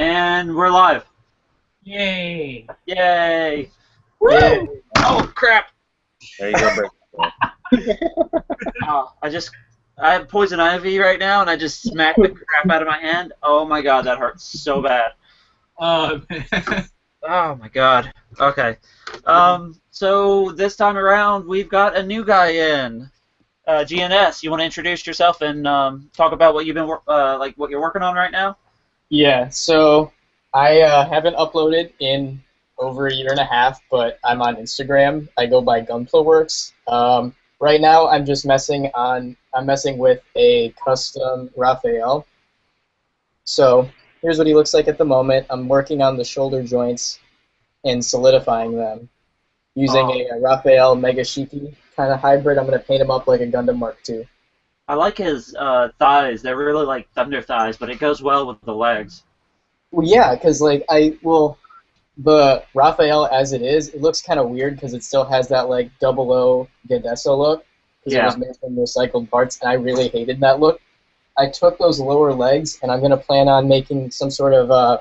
And we're live. Yay! Yay! Woo! Oh crap! There you go, Brick. I have poison ivy right now, and I just smacked the crap out of my hand. Oh my god, that hurts so bad. Man. Oh my god. Okay. So this time around, we've got a new guy in. GNS, you want to introduce yourself and talk about what you've been what you're working on right now? Yeah, so I haven't uploaded in over a year and a half, but I'm on Instagram. I go by Gunpla. Right now, I'm messing with a custom Raphael. So here's what he looks like at the moment. I'm working on the shoulder joints and solidifying them using a Raphael Mega Shiki kind of hybrid. I'm going to paint him up like a Gundam Mark II. I like his thighs. They're really like thunder thighs, but it goes well with the legs. Well, yeah, because the Raphael as it is, it looks kind of weird because it still has that like 00 Gadesso look because it was made from recycled parts, and I really hated that look. I took those lower legs, and I'm gonna plan on making some sort of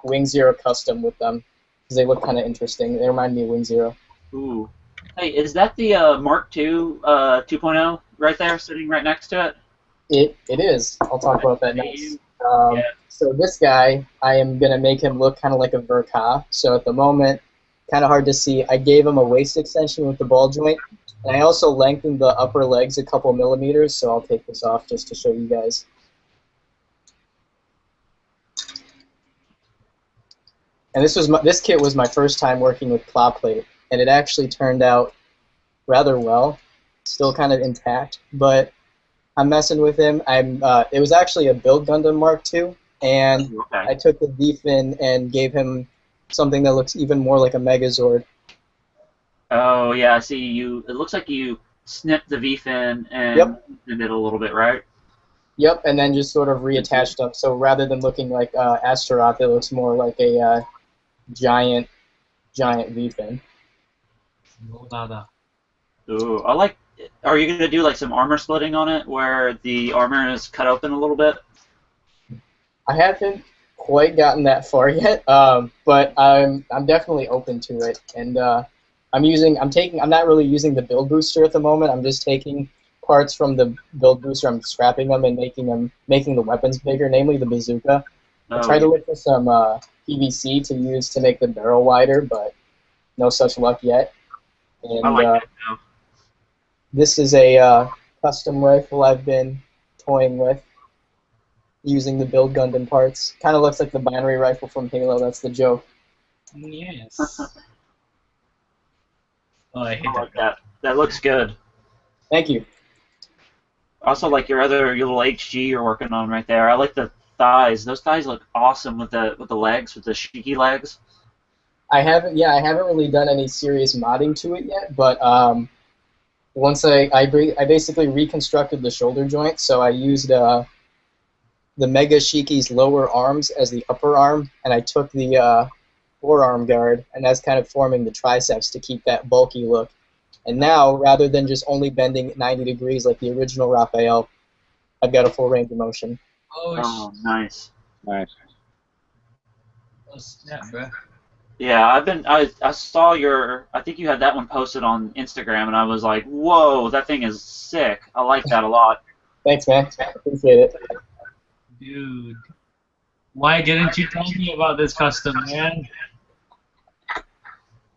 Wing Zero custom with them because they look kind of interesting. They remind me of Wing Zero. Ooh. Hey, is that the Mark II 2.0 right there, sitting right next to it? It is. I'll talk about that next. Yeah. So this guy, I am going to make him look kind of like a Verka. So at the moment, kind of hard to see. I gave him a waist extension with the ball joint, and I also lengthened the upper legs a couple millimeters, so I'll take this off just to show you guys. And this kit was my first time working with claw plate, and it actually turned out rather well. Still kind of intact, but I'm messing with him. It was actually a build Gundam Mark II, and I took the V-fin and gave him something that looks even more like a Megazord. Oh yeah, I see you. It looks like you snipped the V-fin and did it a little bit, right? Yep, and then just sort of reattached them. So rather than looking like Astaroth, it looks more like a giant V-fin. Ooh, I like. Are you gonna do like some armor splitting on it, where the armor is cut open a little bit? I haven't quite gotten that far yet, but I'm definitely open to it. And I'm not really using the build booster at the moment. I'm just taking parts from the build booster. I'm scrapping them and making the weapons bigger, namely the bazooka. I tried to look for some PVC to use to make the barrel wider, but no such luck yet. And, I like that now. This is a custom rifle I've been toying with, using the build Gundam parts. Kind of looks like the binary rifle from Halo. That's the joke. Yes. Oh, I hate that. That looks good. Thank you. Also, like your little HG you're working on right there. I like the thighs. Those thighs look awesome with the legs, with the Shiki legs. I haven't really done any serious modding to it yet, but once I basically reconstructed the shoulder joint, so I used the Mega Shiki's lower arms as the upper arm, and I took the forearm guard, and that's kind of forming the triceps to keep that bulky look. And now, rather than just only bending 90 degrees like the original Raphael, I've got a full range of motion. Oh, nice. Nice. Oh, snap, bro. Yeah, I saw I think you had that one posted on Instagram, and I was like, whoa, that thing is sick. I like that a lot. Thanks, man. Appreciate it. Dude. Why didn't you tell me about this custom, man?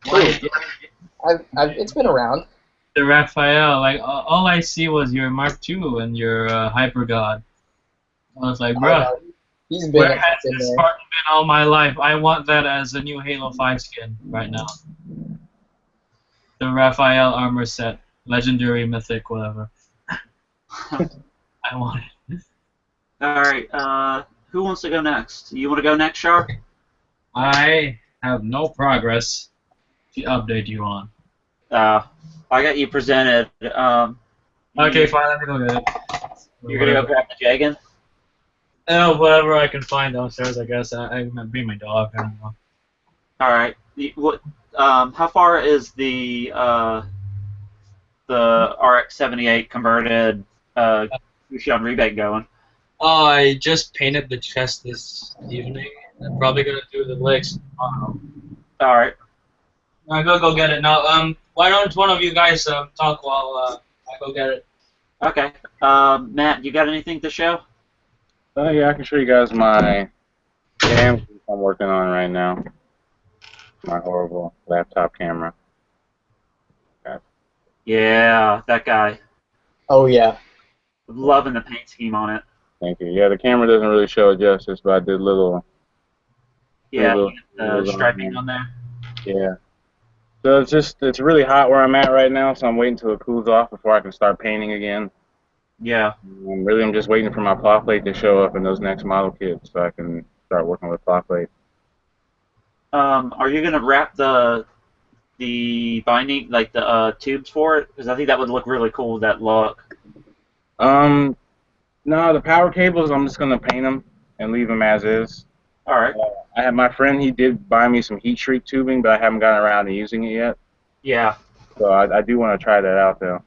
It's been around. The Raphael, like, all I see was your Mark II and your Hyper God. I was like, bro, where has this Spartan been all my life? I want that as a new Halo 5 skin right now. The Raphael armor set. Legendary, mythic, whatever. I want it. Alright, who wants to go next? You want to go next, Char? I have no progress to update you on. I got you presented. Okay, fine, let me go get it. You're going to go grab the Jagan? Oh, whatever I can find downstairs, I guess. I'm gonna bring my dog. I don't know. All right. How far is the RX-78 converted Fusion rebate going? I just painted the chest this evening, I'm probably gonna do the legs tomorrow. All right. I gotta go get it now. Why don't one of you guys talk while I go get it? Okay. Matt, you got anything to show? Yeah, I can show you guys my cam I'm working on right now. My horrible laptop camera. Yeah, that guy. Oh yeah. Loving the paint scheme on it. Thank you. Yeah, the camera doesn't really show it justice, but I did Yeah, little, the little striping on there. yeah. So it's really hot where I'm at right now, so I'm waiting till it cools off before I can start painting again. Yeah. I'm just waiting for my plot plate to show up in those next model kits so I can start working with plot plate. Are you gonna wrap the binding, like the tubes for it? Because I think that would look really cool with that look. No, the power cables, I'm just gonna paint them and leave them as is. All right. I have my friend, he did buy me some heat shrink tubing, but I haven't gotten around to using it yet. Yeah. So I do want to try that out though.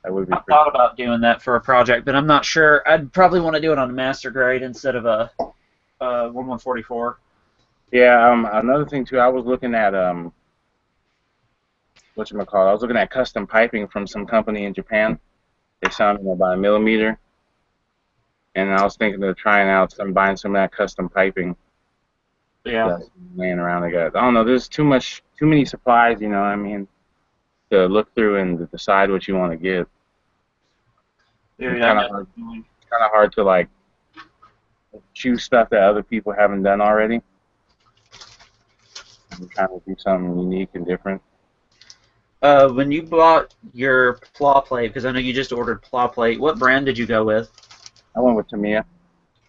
That would be I pretty. thought about doing that for a project, but I'm not sure. I'd probably want to do it on a master grade instead of a 1144. Yeah. Another thing too, I was looking at whatchamacallit, I was looking at custom piping from some company in Japan. They sell me about 1 millimeter, and I was thinking of trying out buying some of that custom piping. Yeah. That's laying around. I don't know. There's too many supplies. You know what I mean? To look through and to decide what you want to get. Dude, It's kind of hard to like choose stuff that other people haven't done already. I'm trying to do something unique and different. When you bought your claw plate, because I know you just ordered claw plate, what brand did you go with? I went with Tamiya.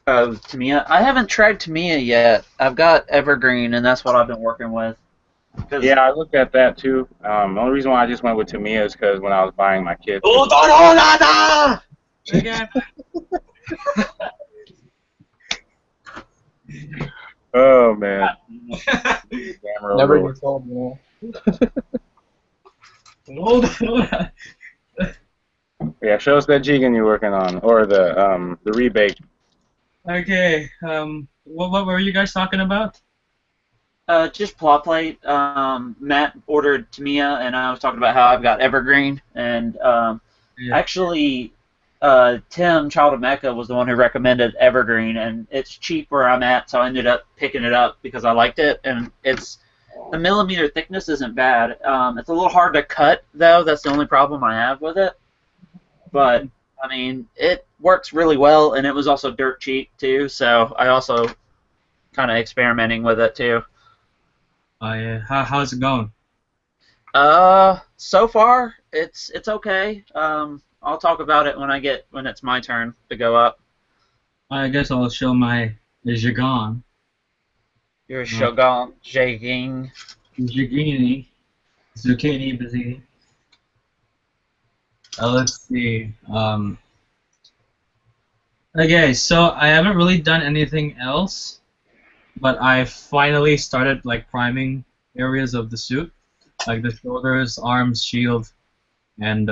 Tamiya. I haven't tried Tamiya yet. I've got Evergreen, and that's what I've been working with. Yeah, I looked at that too. The only reason why I just went with Tamiya is because when I was buying my kit. Oh man. Never gets old, man. Hold on. Yeah, show us that jigging you're working on, or the rebake. Okay. What were you guys talking about? Just plot plate. Matt ordered Tamiya, and I was talking about how I've got Evergreen, and Yeah. actually, Tim, Child of Mecca, was the one who recommended Evergreen, and it's cheap where I'm at, so I ended up picking it up because I liked it, and the millimeter thickness isn't bad. It's a little hard to cut, though. That's the only problem I have with it. But, I mean, it works really well, and it was also dirt cheap, too, so I also kind of experimenting with it, too. Oh yeah. How's it going? So far, it's okay. I'll talk about it when it's my turn to go up. I guess I'll show my Jagan. Your Shogun, Jaging. Zucchini. Zucchini. Let's see. Okay, so I haven't really done anything else, but I finally started like priming areas of the suit, like the shoulders, arms, shield, and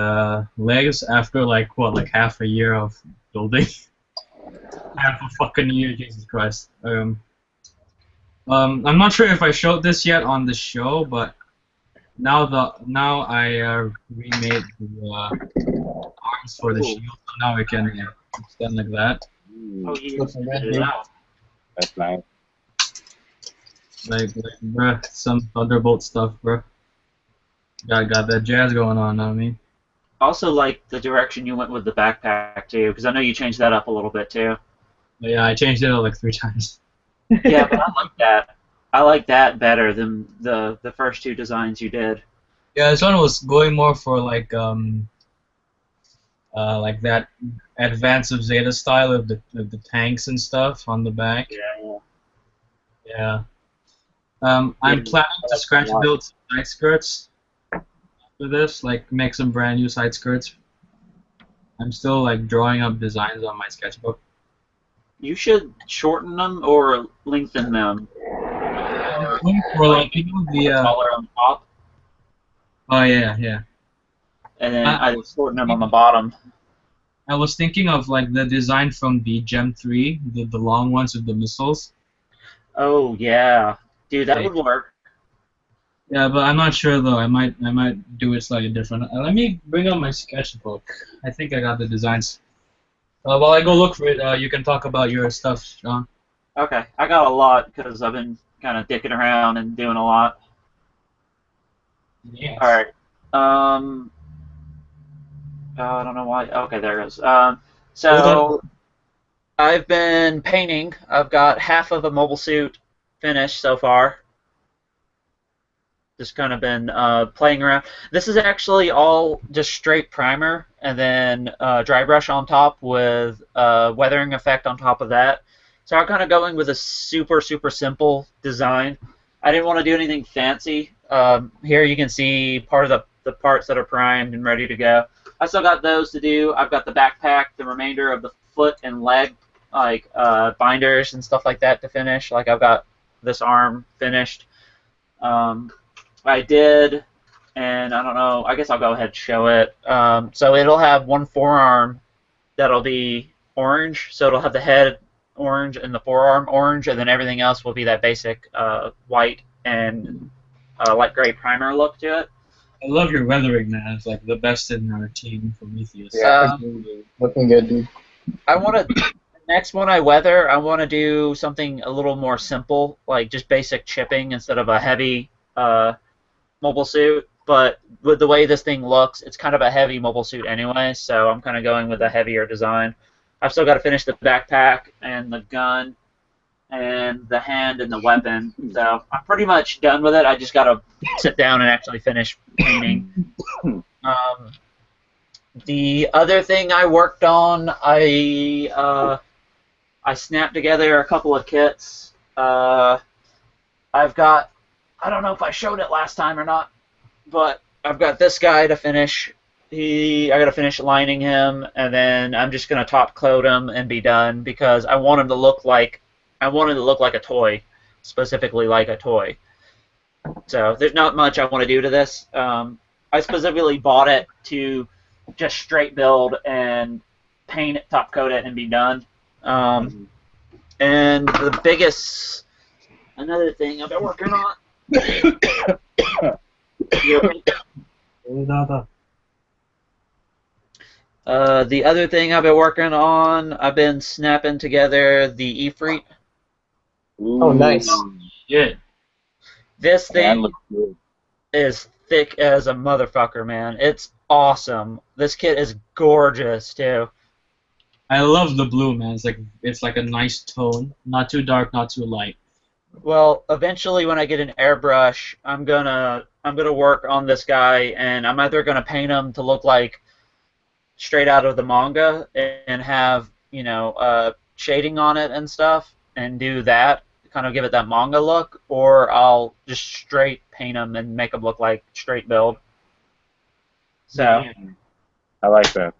legs. After like half a year of building. Half a fucking year, Jesus Christ. I'm not sure if I showed this yet on the show, but now I remade the arms for the shield, so now we can extend like that. Oh, you figured it out. That's nice. Like bruh, some Thunderbolt stuff, bruh. Got that jazz going on, know what I mean? Also, like the direction you went with the backpack too, because I know you changed that up a little bit too. But yeah, I changed it like 3 times. Yeah, but I like that. I like that better than the first 2 designs you did. Yeah, this one was going more for like that Advance of Zeta style of the tanks and stuff on the back. Yeah. Yeah. I'm planning to scratch build some side skirts for this, like make some brand new side skirts. I'm still like drawing up designs on my sketchbook. You should shorten them or lengthen them. Or like the Taller on top, oh yeah. and then I shorten them on the bottom. I was thinking of like the design from the Gem 3, the long ones with the missiles. Oh yeah, dude, that would work. Yeah, but I'm not sure though. I might do it slightly different. Let me bring up my sketchbook. I think I got the designs. While I go look for it, you can talk about your stuff, Sean. Okay, I got a lot because I've been kind of dicking around and doing a lot. Yes. All right. I don't know why. Okay, there it goes. So I've been painting. I've got half of a mobile suit finished so far. Just kind of been playing around. This is actually all just straight primer and then dry brush on top with weathering effect on top of that. So I'm kind of going with a super, super simple design. I didn't want to do anything fancy. Here you can see part of the parts that are primed and ready to go. I still got those to do. I've got the backpack, the remainder of the foot and leg, like binders and stuff like that to finish. Like I've got this arm finished. I did, and I don't know. I guess I'll go ahead and show it. So it'll have one forearm that'll be orange. So it'll have the head orange and the forearm orange, and then everything else will be that basic white and light gray primer look to it. I love your weathering, man. It's like the best in our team, Prometheus. Yeah, looking good, dude. I want to. Next one I weather, I want to do something a little more simple, like just basic chipping instead of a heavy mobile suit. But with the way this thing looks, it's kind of a heavy mobile suit anyway, so I'm kind of going with a heavier design. I've still got to finish the backpack and the gun and the hand and the weapon, so I'm pretty much done with it. I just got to sit down and actually finish painting. The other thing I worked on, I snapped together a couple of kits. I've got, I don't know if I showed it last time or not, but I've got this guy to finish. I got to finish lining him, and then I'm just gonna top coat him and be done because I want him to look like a toy, specifically like a toy. So there's not much I want to do to this. I specifically bought it to just straight build and paint it, top coat it, and be done. And the biggest, another thing I've been working on. The other thing I've been working on, I've been snapping together the Ifrit. Oh, nice. Yeah. This thing is thick as a motherfucker, man. It's awesome. This kit is gorgeous too. I love the blue, man. It's like a nice tone, not too dark, not too light. Well, eventually when I get an airbrush, I'm gonna work on this guy, and I'm either gonna paint him to look like straight out of the manga and have shading on it and stuff, and do that, kind of give it that manga look, or I'll just straight paint him and make him look like straight build. So I like that.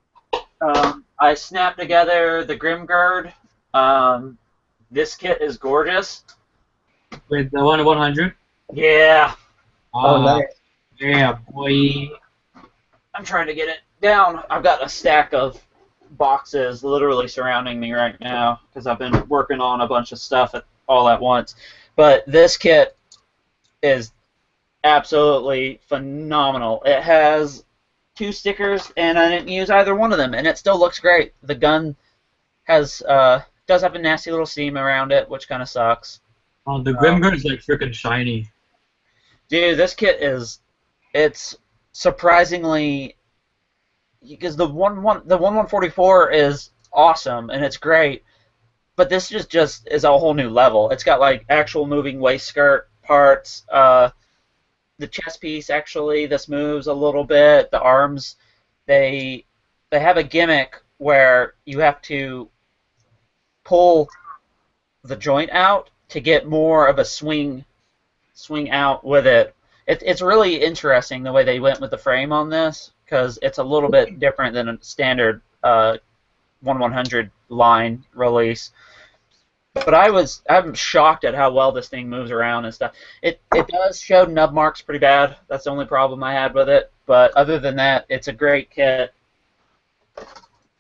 I snapped together the Grimgird. This kit is gorgeous. Wait, the 100? Yeah. Oh, nice. Yeah, boy. I'm trying to get it down. I've got a stack of boxes literally surrounding me right now because I've been working on a bunch of stuff all at once. But this kit is absolutely phenomenal. It has 2 stickers, and I didn't use either one of them, and it still looks great. The gun does have a nasty little seam around it, which kind of sucks. Oh, the Grimgird is like freaking shiny. Dude, this kit it's surprisingly, because the 1144 is awesome and it's great, but this just is a whole new level. It's got like actual moving waist skirt parts. The chest piece, actually, this moves a little bit. The arms, they have a gimmick where you have to pull the joint out to get more of a swing out with it. It's really interesting the way they went with the frame on this, because it's a little bit different than a standard 1/100 line release. But I'm shocked at how well this thing moves around and stuff. It does show nub marks pretty bad. That's the only problem I had with it. But other than that, it's a great kit.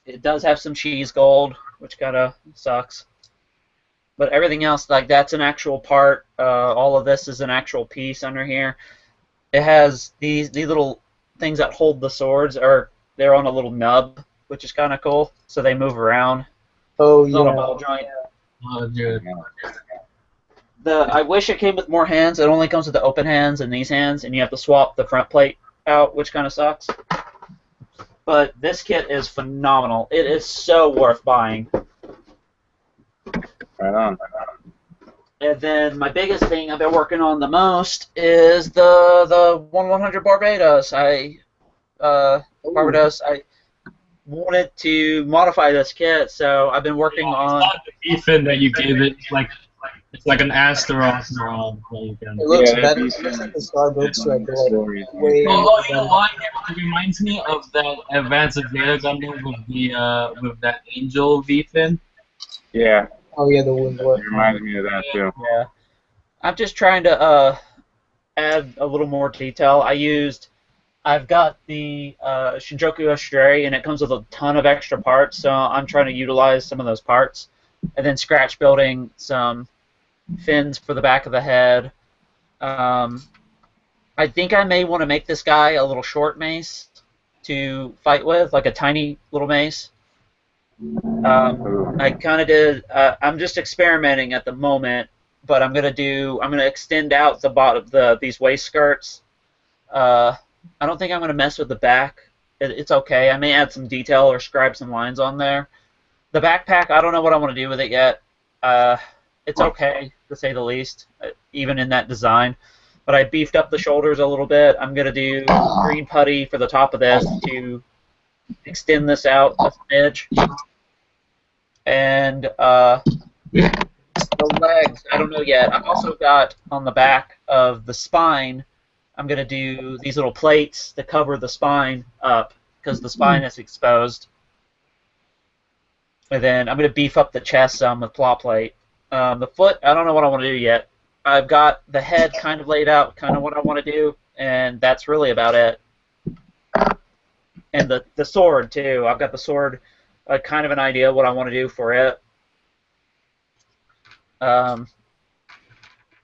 It does have some cheese gold, which kind of sucks. But everything else, like that's an actual part. All of this is an actual piece under here. It has these little things that hold the swords, or they're on a little nub, which is kind of cool. So they move around. Oh It's on a yeah. ball joint. Oh, dude. I wish it came with more hands. It only comes with the open hands and these hands, and you have to swap the front plate out, which kind of sucks. But this kit is phenomenal. It is so worth buying. Right on. And then my biggest thing I've been working on the most is the 1/100 Barbados. Barbados. I wanted to modify this kit, so I've been working on. The fin that you gave it, like it's like an asteroid. It looks better. It looks like the star build strike. Way Oh, you know what? It reminds me of that Advanced Zeta Gundam with that Angel V fin. Yeah. Oh yeah, the wound work. It reminds me of that too. Yeah, I'm just trying to add a little more detail. I've got the Shinjoku Astray, and it comes with a ton of extra parts, so I'm trying to utilize some of those parts. And then scratch building some fins for the back of the head. I think I may want to make this guy a little short mace to fight with, like a tiny little mace. I kind of did. I'm just experimenting at the moment, but I'm gonna extend out the bottom, these waist skirts. I don't think I'm gonna mess with the back. It's okay. I may add some detail or scribe some lines on there. The backpack, I don't know what I want to do with it yet. It's okay to say the least, even in that design. But I beefed up the shoulders a little bit. I'm gonna do green putty for the top of this to extend this out a smidge. And the legs, I don't know yet. I've also got on the back of the spine, I'm going to do these little plates to cover the spine up because the spine is exposed. And then I'm going to beef up the chest some with claw plate. The foot, I don't know what I want to do yet. I've got the head kind of laid out, kind of what I want to do, and that's really about it. And the sword, too. I've got the sword, kind of an idea what I want to do for it. It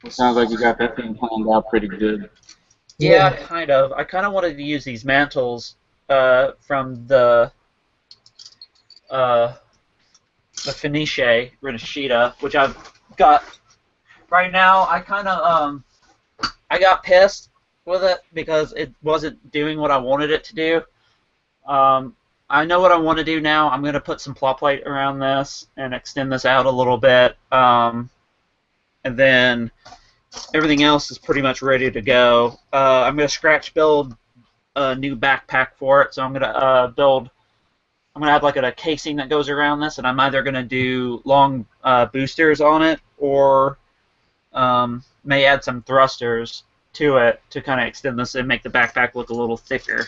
sounds like you got that thing planned out pretty good. Yeah, kind of. I kind of wanted to use these mantles from the Fenice Rinashita, which I've got right now. I kind of I got pissed with it because it wasn't doing what I wanted it to do. I know what I want to do now. I'm going to put some plot plate around this and extend this out a little bit. And then everything else is pretty much ready to go. I'm going to scratch build a new backpack for it. So I'm going to I'm going to have like a casing that goes around this, and I'm either going to do long boosters on it or may add some thrusters to it to kind of extend this and make the backpack look a little thicker.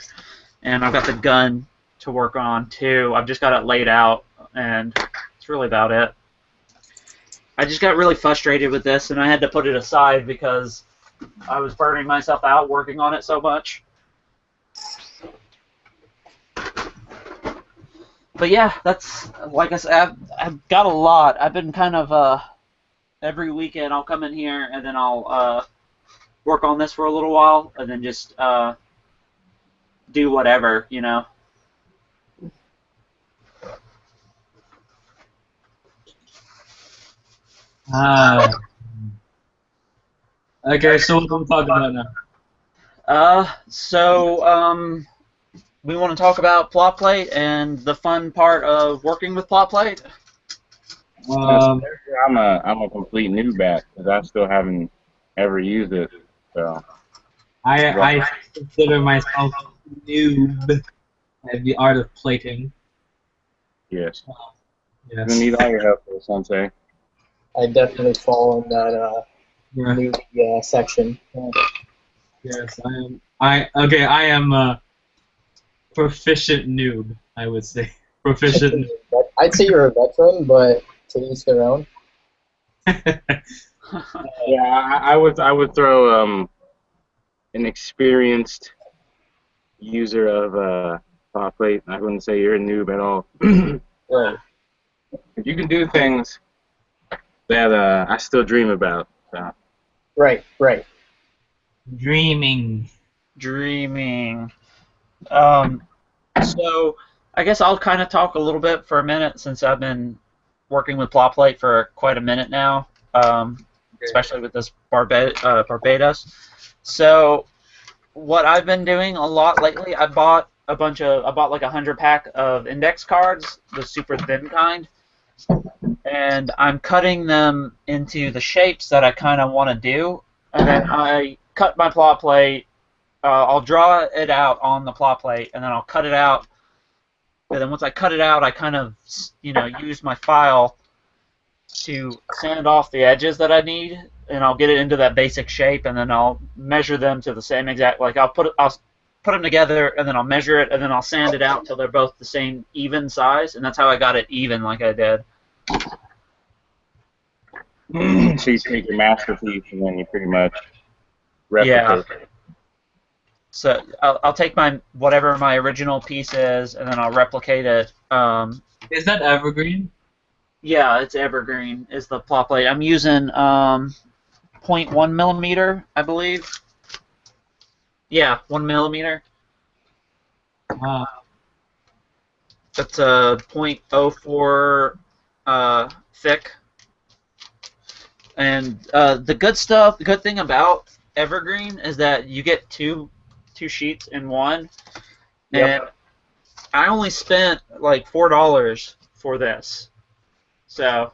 And I've got the gun to work on too. I've just got it laid out, and that's really about it. I just got really frustrated with this, and I had to put it aside because I was burning myself out working on it so much. But yeah, that's, like I said, I've got a lot. I've been kind of, every weekend I'll come in here, and then I'll work on this for a little while, and then just do whatever, you know. Okay, so what are we talking about now? We want to talk about plot plate and the fun part of working with plot plate. I'm a complete noob at because I still haven't ever used it. So I consider myself a noob at the art of plating. yes, Yes. you need all your help, there, Sensei. I definitely fall in that Yeah. newbie section. Yeah. Yes, I am a proficient noob, I would say. Proficient. I'd say you're a veteran, but to each their own. Yeah, I would throw an experienced user of plot plate. I wouldn't say you're a noob at all. Right. If you can do things that I still dream about. So. Right. Dreaming. So I guess I'll kind of talk a little bit for a minute since I've been working with plot plate for quite a minute now, especially with this Barbados. So what I've been doing a lot lately, I bought like 100 pack of index cards, the super thin kind, and I'm cutting them into the shapes that I kind of want to do, and then I cut my plot plate. I'll draw it out on the plot plate, and then I'll cut it out. And then once I cut it out, I kind of, use my file to sand off the edges that I need, and I'll get it into that basic shape, and then I'll measure them to the same exact. Like I'll put them together, and then I'll measure it, and then I'll sand it out till they're both the same even size, and that's how I got it even, like I did. So you take your masterpiece, and then you pretty much replicate. Yeah. So I'll take whatever my original piece is, and then I'll replicate it. Is that evergreen? Yeah, it's evergreen. Is the plot plate? I'm using 0.1 millimeter, I believe. Yeah, 1 millimeter. That's a 0.04 thick. And the good thing about evergreen is that you get two sheets in one. Yep. And I only spent like $4 for this. So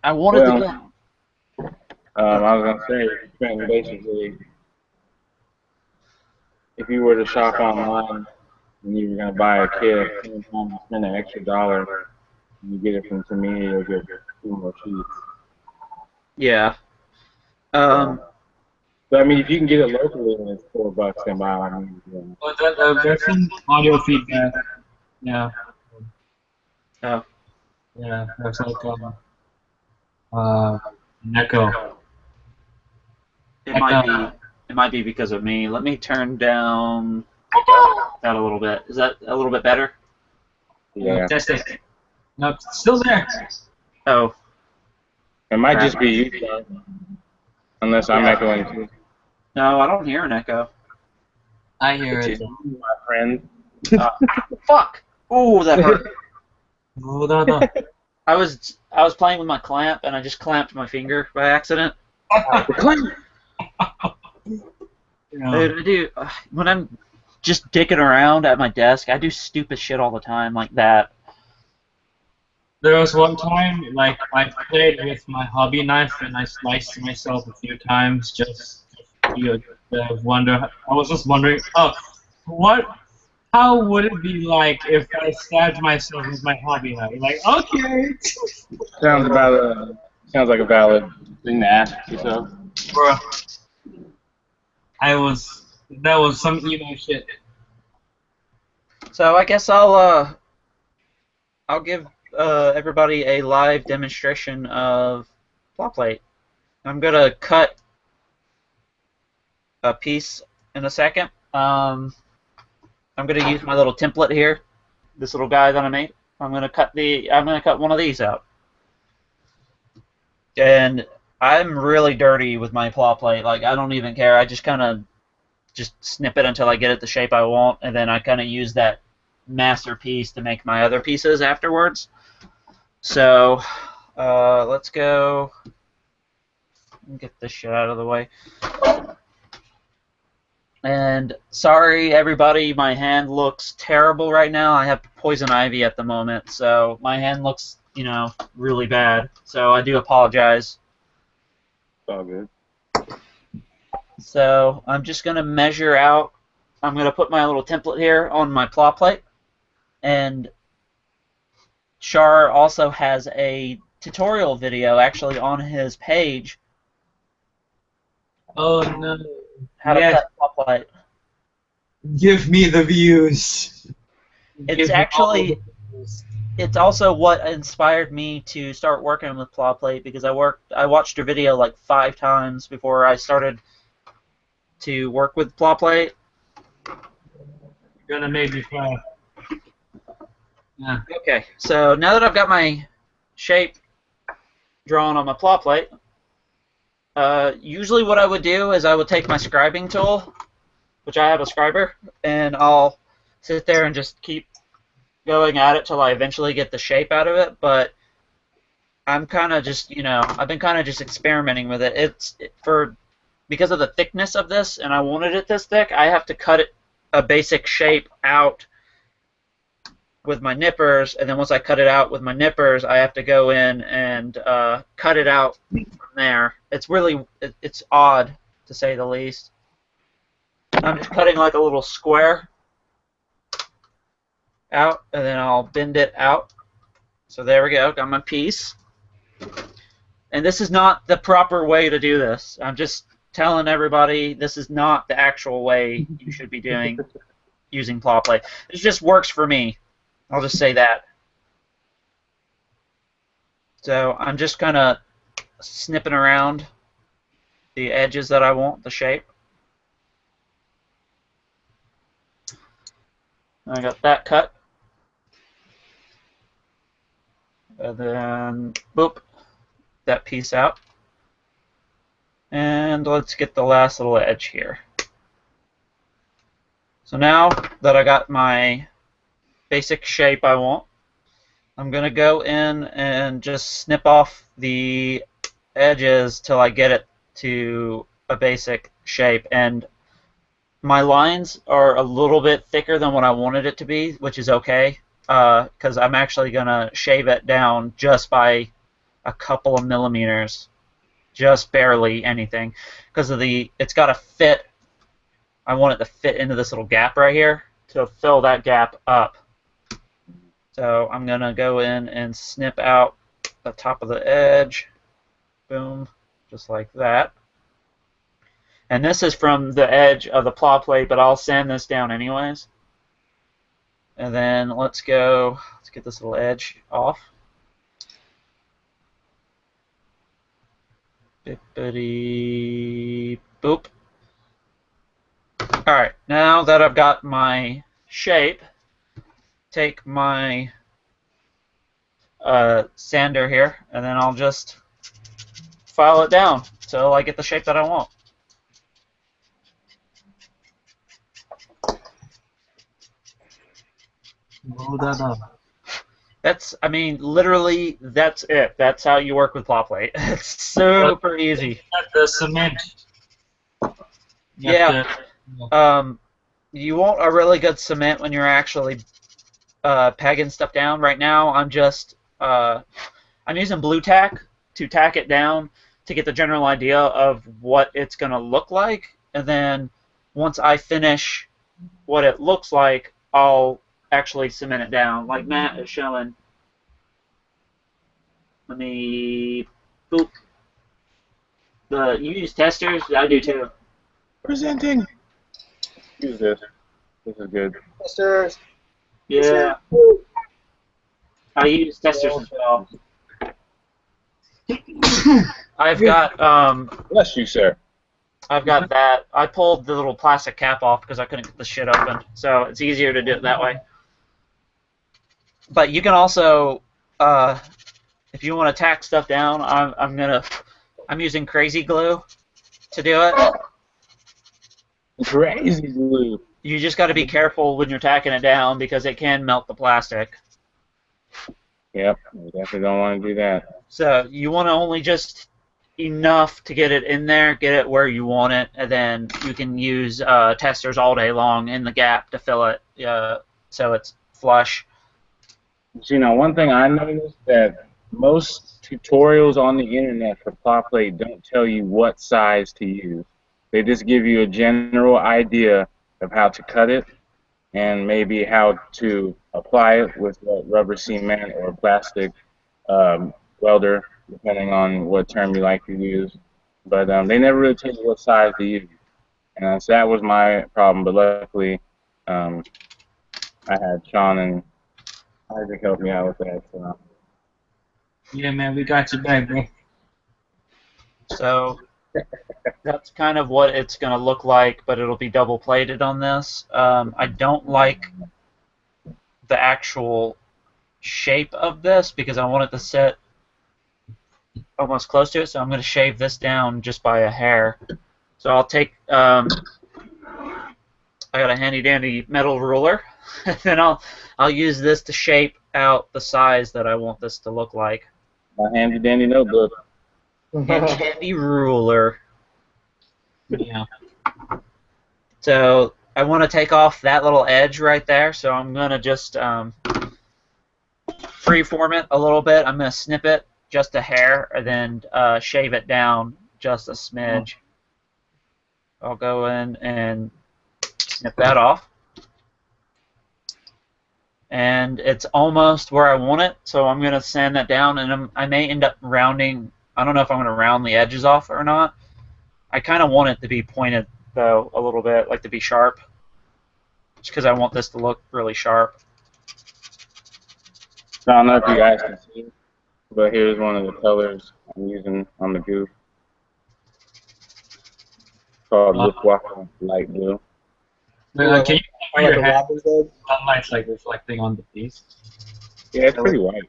I wanted to go. I was gonna say, basically, if you were to shop online and you were gonna buy a kit, anytime you spend an extra $1, and you get it from me, you'll get 2 more sheets. Yeah. But I mean, if you can get it locally and it's $4, then by all means. Well, there's some audio feedback. Yeah. Oh. Yeah, there's like an echo. It might be because of me. Let me turn down that a little bit. Is that a little bit better? Yeah. Test it. No, it's still there. Oh. It might just be you, though. Unless I'm echoing too. No, I don't hear an echo. I hear it. My friend. Fuck! Ooh, that hurt. No. I was playing with my clamp and I just clamped my finger by accident. Dude, I do when I'm just dicking around at my desk. I do stupid shit all the time like that. There was one time, like, I played with my hobby knife and I sliced myself a few times just to wonder. I was just wondering, how would it be like if I stabbed myself with my hobby knife? Like, okay. Sounds like a valid thing to ask yourself. Bruh. That was some emo shit. So I guess I'll give everybody a live demonstration of plot plate. I'm gonna cut a piece in a second. I'm gonna use my little template here, this little guy that I made. I'm gonna cut one of these out. And I'm really dirty with my plot plate. Like, I don't even care. I just kind of just snip it until I get it the shape I want, and then I kind of use that masterpiece to make my other pieces afterwards. So let's go and get this shit out of the way. And sorry, everybody, my hand looks terrible right now. I have poison ivy at the moment, so my hand looks, really bad. So I do apologize. It's all good. So I'm just going to measure out. I'm going to put my little template here on my plot plate. And Shar also has a tutorial video actually on his page. Oh no. How to cut plot plate. Give me the views. It's also what inspired me to start working with plot plate, because I watched your video like 5 times before I started to work with plot plate. You're gonna make me cry. Yeah. Okay, so now that I've got my shape drawn on my plot plate, usually what I would do is I would take my scribing tool, which I have a scriber, and I'll sit there and just keep going at it till I eventually get the shape out of it. But I'm kind of just, I've been kind of just experimenting with it. Because of the thickness of this, and I wanted it this thick, I have to cut it a basic shape out with my nippers, and then once I cut it out with my nippers, I have to go in and cut it out from there. It's odd, to say the least. I'm just cutting like a little square out, and then I'll bend it out. So there we go, got my piece. And this is not the proper way to do this. I'm just telling everybody this is not the actual way you should be doing using plot plate. It just works for me. I'll just say that. So I'm just kind of snipping around the edges that I want, the shape. I got that cut. And then, boop, that piece out. And let's get the last little edge here. So now that I got my basic shape I want, I'm going to go in and just snip off the edges till I get it to a basic shape. And my lines are a little bit thicker than what I wanted it to be, which is okay, because I'm actually going to shave it down just by a couple of millimeters, just barely anything, because it's got to fit. I want it to fit into this little gap right here to fill that gap up. So I'm going to go in and snip out the top of the edge. Boom. Just like that. And this is from the edge of the plot plate, but I'll sand this down anyways. And then let's get this little edge off. Bippity boop. Alright, now that I've got my shape, take my sander here, and then I'll just file it down till I get the shape that I want. Blow that up. Literally, that's it. That's how you work with plot plate. It's super easy. The cement. Yeah. You want a really good cement when you're actually pegging stuff down. Right now, I'm using blue tack to tack it down to get the general idea of what it's going to look like. And then once I finish what it looks like, I'll actually cement it down, like Matt is showing. Let me boop. You use testers? I do too. Presenting. Use this. This is good. Testers. Yeah. I use testers as well. I've got Bless you, sir. I've got that. I pulled the little plastic cap off because I couldn't get the shit open, so it's easier to do it that way. But you can also, if you want to tack stuff down, I'm using crazy glue to do it. Crazy glue. You just got to be careful when you're tacking it down because it can melt the plastic. Yep, we definitely don't want to do that. So you want to only just enough to get it in there, get it where you want it, and then you can use testers all day long in the gap to fill it so it's flush. You know, one thing I noticed that most tutorials on the internet for plot plate don't tell you what size to use. They just give you a general idea of how to cut it and maybe how to apply it with rubber cement or plastic welder, depending on what term you like to use. But they never really tell you what size to use. And so that was my problem, but luckily I had Sean and Isaac help me out with that. So. Yeah, man, we got you back, bro. So that's kind of what it's going to look like, but it'll be double plated on this. I don't like the actual shape of this because I want it to sit almost close to it. So I'm going to shave this down just by a hair. So I'll take. I got a handy dandy metal ruler, and then I'll use this to shape out the size that I want this to look like. My handy dandy notebook. Handy dandy ruler. Yeah. So I want to take off that little edge right there. So I'm gonna just freeform it a little bit. I'm gonna snip it just a hair, and then shave it down just a smidge. I'll go in and snip that off. And it's almost where I want it, so I'm going to sand that down, and I may end up rounding. I don't know if I'm going to round the edges off or not. I kind of want it to be pointed, though, a little bit, like to be sharp, just because I want this to look really sharp. I don't know if you guys can see, but here's one of the colors I'm using on the goof. It's called Lipwaka Light Blue. Can you cover your head? Sunlight's like reflecting on the piece. Yeah, it's pretty white.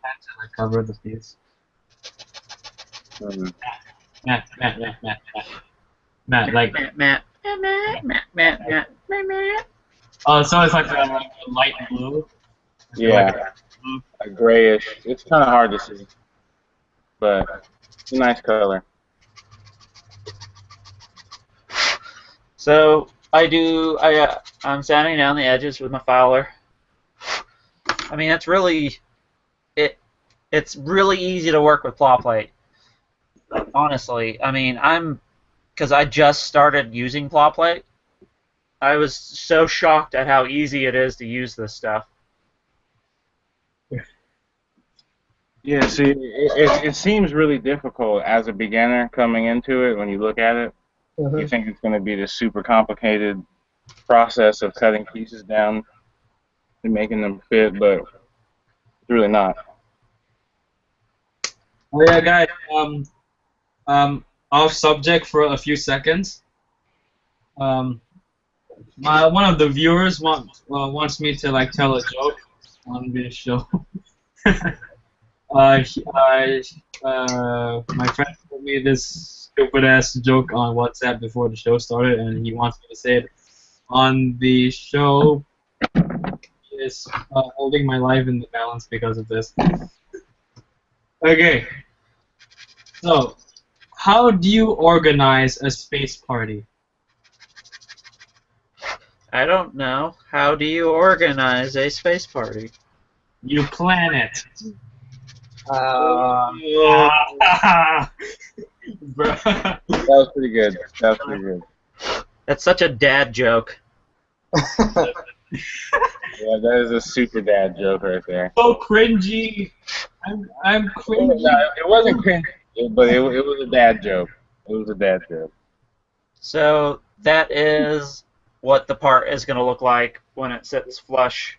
Cover the piece. Matt, like. Matt. Oh, so it's like a light blue. Yeah, a grayish. It's kind of hard to see, but it's a nice color. So I'm sanding down the edges with my filer. I mean, it's really easy to work with claw plate. Honestly, I mean, because I just started using claw plate. I was so shocked at how easy it is to use this stuff. Yeah, see, it seems really difficult as a beginner coming into it when you look at it. Mm-hmm. You think it's going to be this super complicated process of cutting pieces down and making them fit, but it's really not. Oh yeah, guys. Off subject for a few seconds. One of the viewers wants me to like tell a joke on this show. My friend told me this stupid ass joke on WhatsApp before the show started, and he wants me to say it on the show. He is holding my life in the balance because of this. Okay. So, how do you organize a space party? I don't know. How do you organize a space party? You plan it. That was pretty good. That's such a dad joke. Yeah, that is a super dad joke right there. So cringy. I'm cringy. No, it wasn't cringy, but it was a dad joke. It was a dad joke. So that is what the part is going to look like when it sits flush.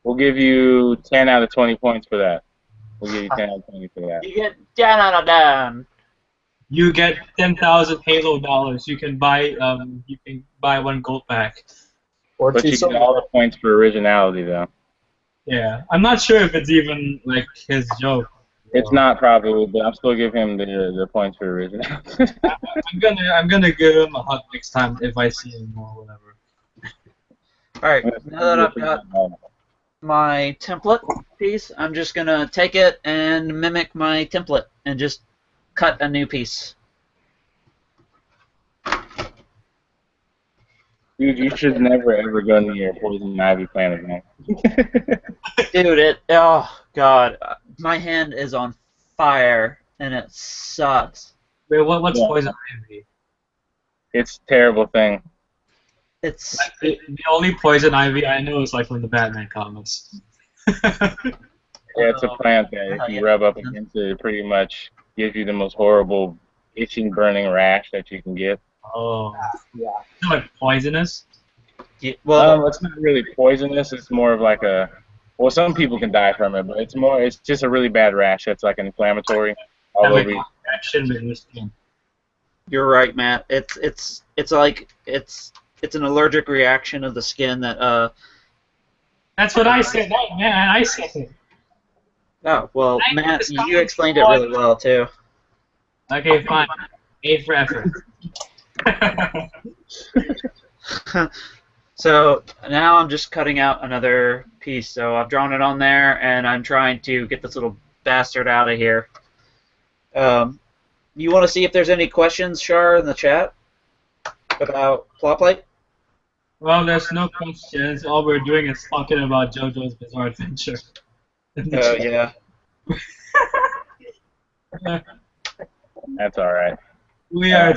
We'll give you 10 out of 20 points for that. We'll give you 10 out of 20 for that. You get 10 out of 10. You get 10,000 Halo dollars. You can buy one gold pack. But you get all the points for originality, though. Yeah, I'm not sure if it's even like his joke. It's not probably, but I'm still giving him the points for originality. I'm gonna give him a hug next time if I see him or whatever. All right, now that I've got my template piece, I'm just gonna take it and mimic my template and just cut a new piece. Dude, you should never ever go near a poison ivy plant again. Dude, oh god, my hand is on fire and it sucks. Wait, what's poison ivy? It's a terrible thing. It's like the only poison ivy I know is like from the Batman comics. Yeah, it's a plant that if you rub up against it, it pretty much gives you the most horrible itching, burning rash that you can get. Oh, yeah. Is it like poisonous? Yeah, well, it's not really poisonous. It's more of like a. Well, some people can die from it, but it's just a really bad rash. That's like an inflammatory all over you. You're right, Matt. It's an allergic reaction of the skin that. That's what I said. No, man, I said it. Oh, well, Matt, you explained it really well, too. Okay, fine. A for effort. So now I'm just cutting out another piece. So I've drawn it on there, and I'm trying to get this little bastard out of here. You want to see if there's any questions, Shar, in the chat about plot plate? Well, there's no questions. All we're doing is talking about JoJo's Bizarre Adventure. Oh, yeah. That's all right. We are.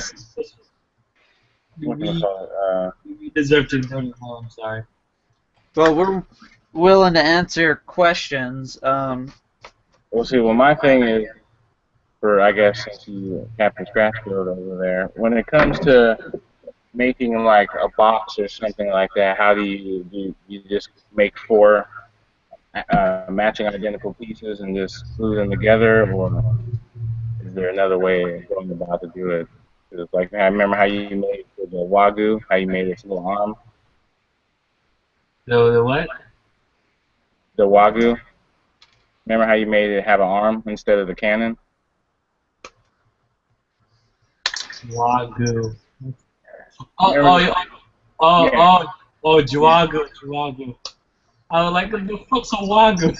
What can I We call it? deserve to go to hell. I'm sorry. Well, we're willing to answer questions. We'll see. Well, my thing is, for I guess since you Captain Scratchfield over there, when it comes to making like a box or something like that, how do you just make 4 matching identical pieces and just glue them together, or is there another way of going about to do it? 'Cause like I remember how you made for the Wagyu, how you made its little arm. The what? The Wagyu. Remember how you made it have an arm instead of the cannon? Wagyu. Yeah. Juagu. I was like, the fuck's a Wagyu?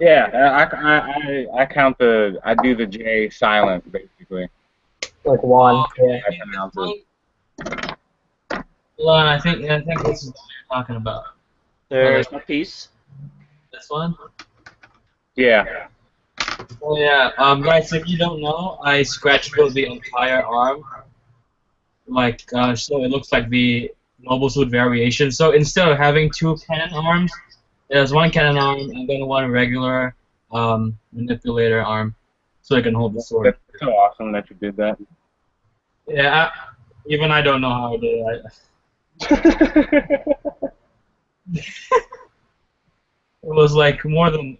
Yeah, I count I do the J silent basically. Like one. Yeah. I pronounce it. Hold on, I think this is what you're talking about. There's my piece. This one? Yeah. Oh yeah, guys, if you don't know, I scratch built the entire arm. Like, so it looks like the mobile suit variation. So instead of having 2 cannon arms, there's 1 cannon arm and then 1 regular manipulator arm, so it can hold the sword. That's so awesome that you did that. Yeah, even I don't know how I did it. It was like more than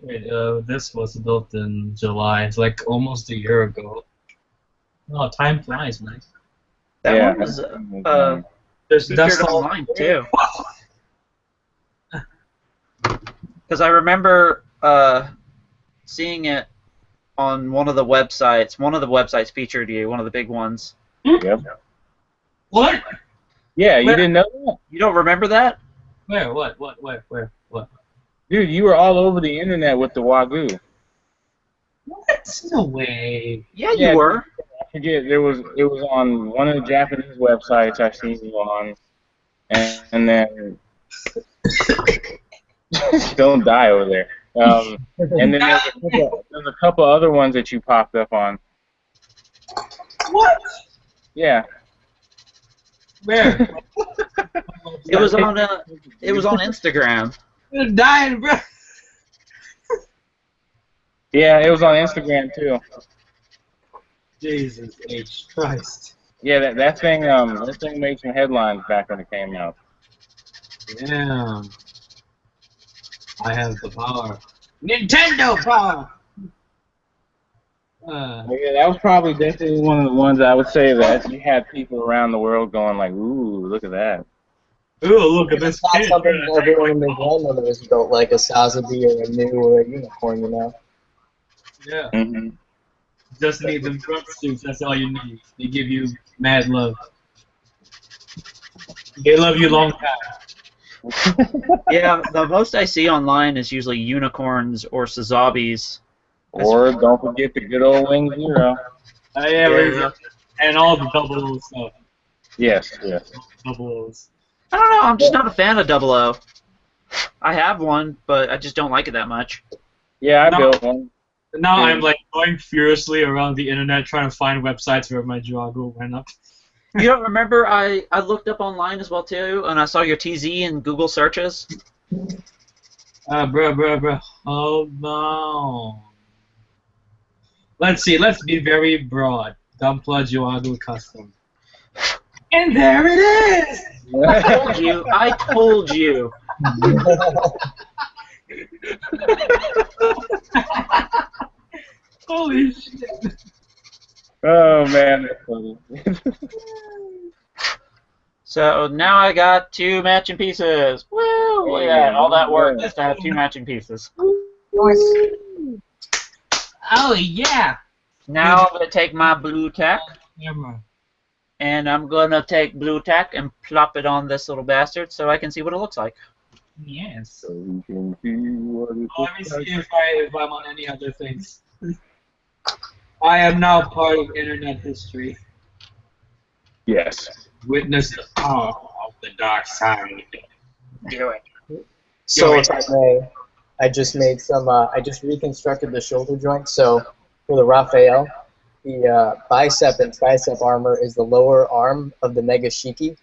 this was built in July. It's like almost a year ago. Oh, time flies, man. That one was There's featured dust online too. Because I remember seeing it on one of the websites. One of the websites featured you, one of the big ones. Yep. What? Yeah, you didn't know that? You don't remember that? Where? What? Where? What? Dude, you were all over the internet with the Wagyu. What? No way. Yeah, you were. I forget. It was on one of the Japanese websites I seen you on, and then don't die over there. And then there's a couple other ones that you popped up on. What? Yeah. Where? It was on Instagram. You're dying, bro. Yeah, it was on Instagram too. Jesus H. Christ. Yeah, that thing made some headlines back when it came out. Damn. I have the power. Nintendo power! Yeah, that was probably definitely one of the ones I would say that you had people around the world going like, ooh, look at that. Ooh, look at this It's not kid. something everyone and their grandmother has built, like a Sazabi or a New or a unicorn, you know? Yeah. Mm-hmm. Just need them grunt suits, that's all you need. They give you mad love. They love you long time. Yeah, the most I see online is usually unicorns or Sazabis. Or don't forget the good old Wing Zero. Yeah. And all the double O stuff. Yes. Double O's. I don't know, I'm just not a fan of Double O. I have one, but I just don't like it that much. Yeah, I built one. Now I'm like going furiously around the internet trying to find websites where my Drago went up. You don't remember I looked up online as well too, and I saw your TZ in Google searches? Bruh. Hold on. Let's see, let's be very broad. Gunpla Juagu Custom. And there it is! I told you. Holy shit. Oh man, that's funny. So now I got 2 matching pieces. Woo! Look at that, all that work just to have 2 matching pieces. Oh yeah. Now I'm gonna take my blue tack, Camera. and I'm gonna take blue tack and plop it on this little bastard so I can see what it looks like. Yes. So we can see what it Let me looks see like. if I'm on any other things. I am now part of internet history. Yes. Witness the power of the dark side. Do it. So if I may, I just made some. I just reconstructed the shoulder joint. So for the Raphael, the bicep and tricep armor is the lower arm of the Mega Shiki.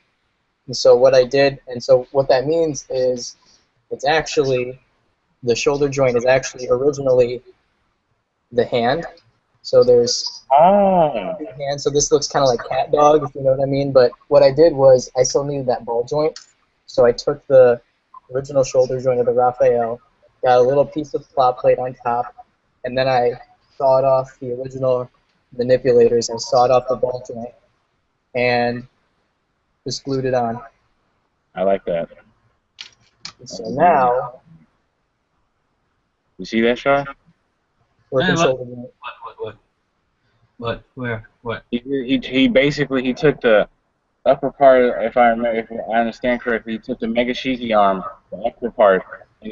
And so what I did, and so what that means is, it's actually the shoulder joint is actually originally the hand. So there's Oh. two hands. So this looks kind of like cat dog, if you know what I mean. But what I did was I still needed that ball joint. So I took the original shoulder joint of the Raphael, got a little piece of plot plate on top, and then I sawed off the original manipulators and sawed off the ball joint and just glued it on. I like that. So now You see that, Shar? working Hey, shoulder joint. What? Where? What? He basically he took the upper part, if I understand correctly, he took the Mega Shiki arm, the upper part, and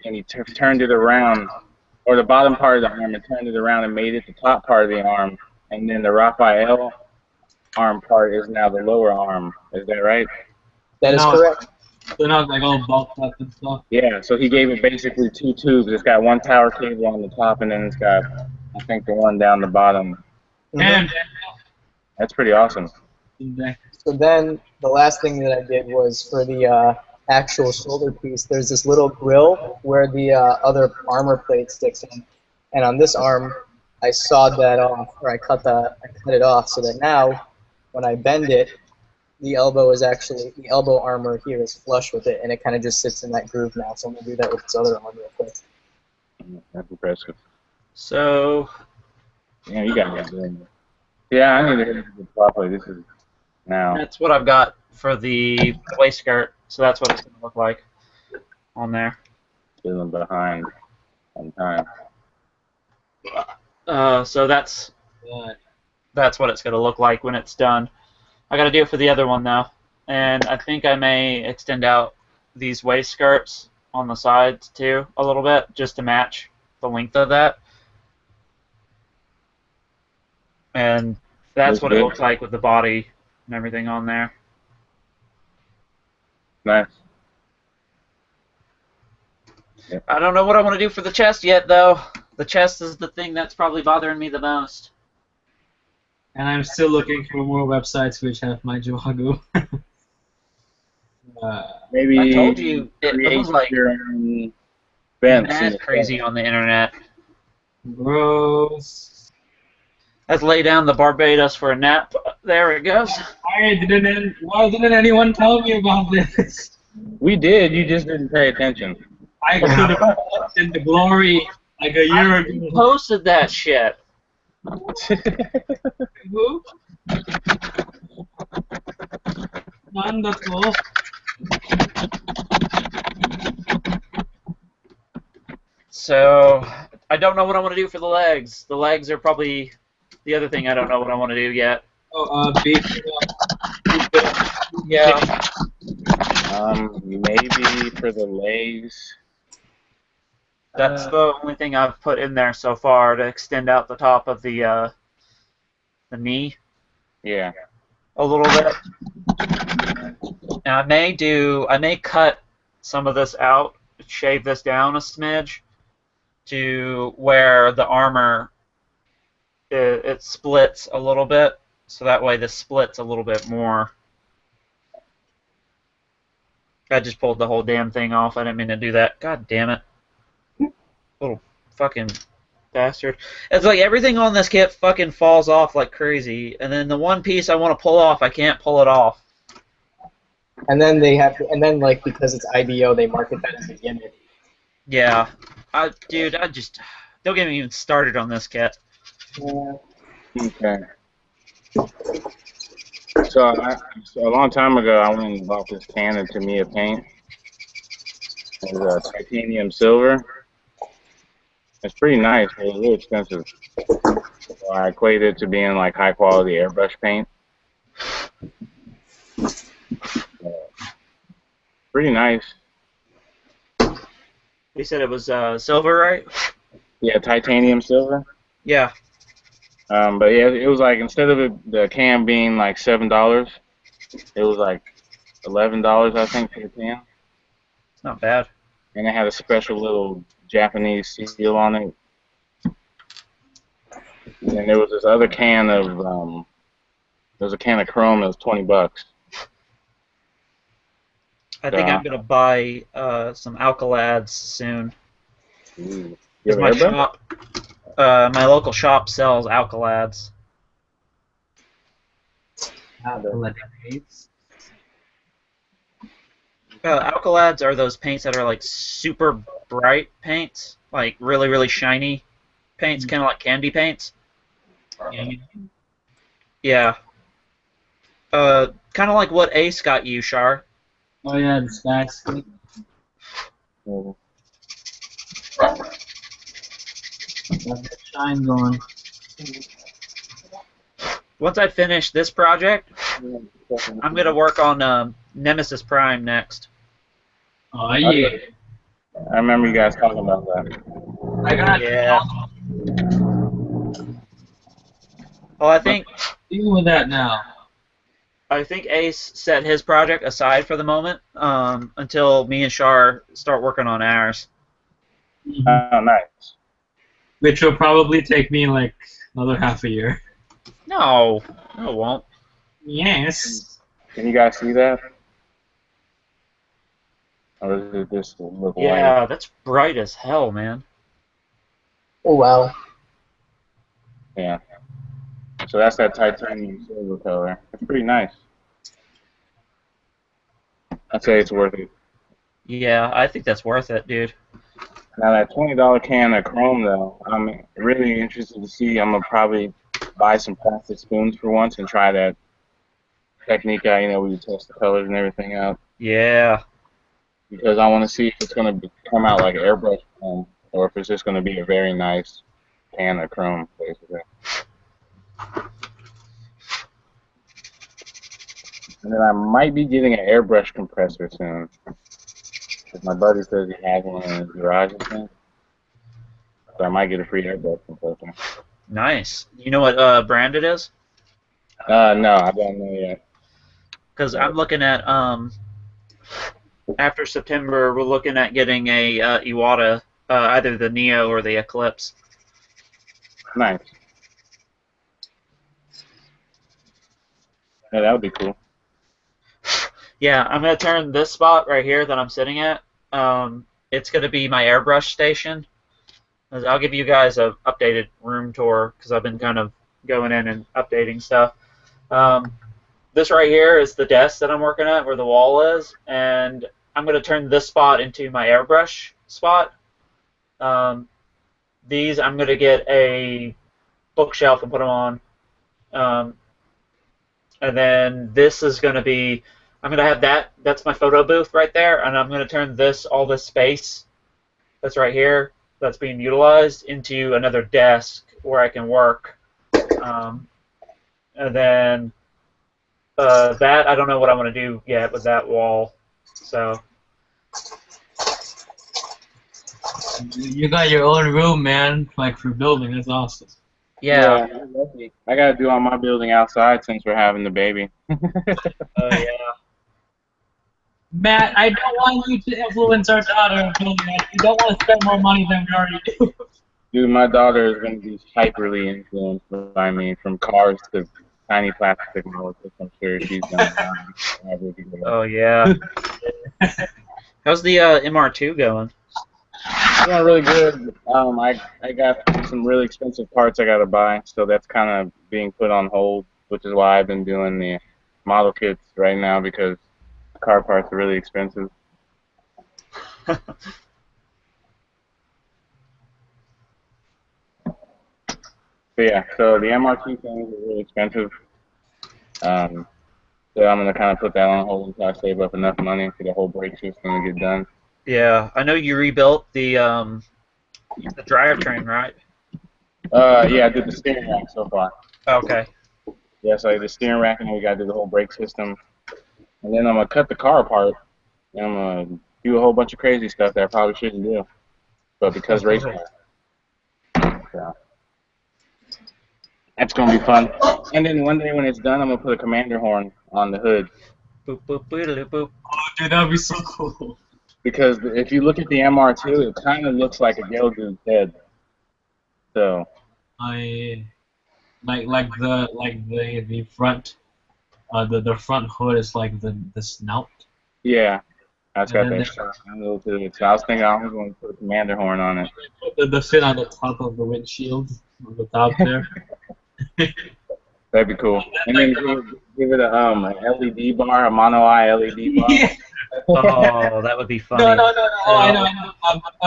he turned it around, or the bottom part of the arm, and turned it around and made it the top part of the arm, and then the Raphael arm part is now the lower arm. Is that right? That is No. correct. They're not like all bulked up and stuff. Yeah. So he gave it basically two tubes. It's got one power cable on the top, and then it's got, I think, the one down the bottom. And That's pretty awesome. So then the last thing that I did was for the actual shoulder piece, there's this little grill where the other armor plate sticks in. And on this arm, I sawed that off, or I cut it off so that now when I bend it, the elbow armor here is flush with it, and it kind of just sits in that groove now. So I'm going to do that with this other arm real quick. That's impressive. So, Yeah, you got that doing it. Yeah, I need to hit it properly. This is now. that's what I've got for the waist skirt. So that's what it's going to look like on there. Feeling behind on time. So that's what it's going to look like when it's done. I got to do it for the other one though, and I think I may extend out these waist skirts on the sides too a little bit just to match the length of that. And that's what it looks like with the body and everything on there. Nice. Yep. I don't know what I want to do for the chest yet, though. The chest is the thing that's probably bothering me the most. And I'm still looking for more websites which have my Johagu. Maybe I told you it was like your own events mad crazy on the internet. Gross. Let's lay down the Barbados for a nap. There it goes. Why didn't anyone tell me about this? We did. You just didn't pay attention. I could have walked in the glory like a year ago. I posted that shit. Who? Wonderful. So, I don't know what I want to do for the legs. The legs are probably the other thing I don't know what I want to do yet. Oh, beef it up. Yeah. Maybe for the legs. That's the only thing I've put in there so far to extend out the top of the knee. Yeah. A little bit. And I may cut some of this out, shave this down a smidge to where the armor it splits a little bit, so that way this splits a little bit more. I just pulled the whole damn thing off. I didn't mean to do that. God damn it. Little fucking bastard. It's like everything on this kit fucking falls off like crazy, and then the one piece I want to pull off, I can't pull it off. And then like because it's IBO, they market that as a gimmick. Yeah. Dude, don't get me even started on this kit. Yeah. Okay. So a long time ago, I went and bought this can of Tamiya paint. It was titanium silver. It's pretty nice, but it's really expensive. So I equate it to being like high quality airbrush paint. Pretty nice. You said it was silver, right? Yeah, titanium silver. Yeah. But yeah, it was like instead of the can being like $7, it was like $11, I think, for the can. It's not bad. And it had a special little Japanese seal on it. And then there was this other can of there was a can of chrome that was $20. I think I'm gonna buy some Alcalads soon. Ooh. Because my shop, my local shop sells Alcalads. Alcalads are those paints that are like super bright paints, like really, really shiny paints, kind of like candy paints. Yeah. Kind of like what Ace got you, Shar. Oh yeah, the stacks. Oh. Got that shine going. Once I finish this project, I'm gonna work on Nemesis Prime next. Oh yeah. I remember you guys talking about that. I got Well, I think deal with that now. I think Ace set his project aside for the moment until me and Shar start working on ours. Oh, nice. Which will probably take me like another half a year. No, it won't. Yes. Can you guys see that? Or does it just look white? Yeah, that's bright as hell, man. Oh wow. Yeah. So that's that titanium silver color. It's pretty nice. I'd say it's worth it. Yeah, I think that's worth it, dude. Now that $20 can of chrome though, I'm really interested to see. I'm gonna probably buy some plastic spoons for once and try that technique out, where you test the colors and everything out. Yeah. Because I want to see if it's gonna come out like airbrush chrome, or if it's just gonna be a very nice can of chrome, basically. And then I might be getting an airbrush compressor soon. My buddy says he has one in his garage, I think. So I might get a free airbrush compressor. Nice. You know what brand it is? No, I don't know yet. Because I'm looking at after September, we're looking at getting a Iwata, either the Neo or the Eclipse. Nice. Yeah, that would be cool. Yeah, I'm gonna turn this spot right here that I'm sitting at. It's gonna be my airbrush station. I'll give you guys an updated room tour because I've been kind of going in and updating stuff. This right here is the desk that I'm working at, where the wall is, and I'm gonna turn this spot into my airbrush spot. These I'm gonna get a bookshelf and put them on. And then this is going to be, I'm going to have that's my photo booth right there, and I'm going to turn all this space that's right here, that's being utilized, into another desk where I can work. And then that, I don't know what I want to do yet with that wall. So. You got your own room, man, like for building. That's awesome. Yeah. I gotta do all my building outside since we're having the baby. Yeah. Matt, I don't want you to influence our daughter in building. You don't want to spend more money than we already do. Dude, my daughter is gonna be hyperly influenced by me, from cars to tiny plastic models. I'm sure she's gonna. Oh yeah. How's the MR2 going? It's going really good. I got some really expensive parts I gotta buy, so that's kind of being put on hold, which is why I've been doing the model kits right now, because car parts are really expensive. But yeah, so the MR2 things are really expensive. So I'm gonna kind of put that on hold until I save up enough money for the whole brake system to get done. Yeah, I know you rebuilt the The drivetrain, right? Yeah, I did the steering rack so far. Okay. Yeah, so I did the steering rack, and then we got to do the whole brake system. And then I'm going to cut the car apart, and I'm going to do a whole bunch of crazy stuff that I probably shouldn't do. But because race car. So that's going to be fun. And then one day when it's done, I'm going to put a commander horn on the hood. Boop, boop, boop, boop. Oh, dude, that'd be so cool. Because if you look at the MR2, it kind of looks like a Gelgoon's head. So. I like the front, the front hood is like the snout. Yeah, that's got And that shot a little to it. So I was thinking I was going to put a commander horn on it. The fin on the top of the windshield, on the top there. That'd be cool. And then give it an LED bar, a mono eye LED bar. Yeah. Oh, that would be funny. No. Oh, I know.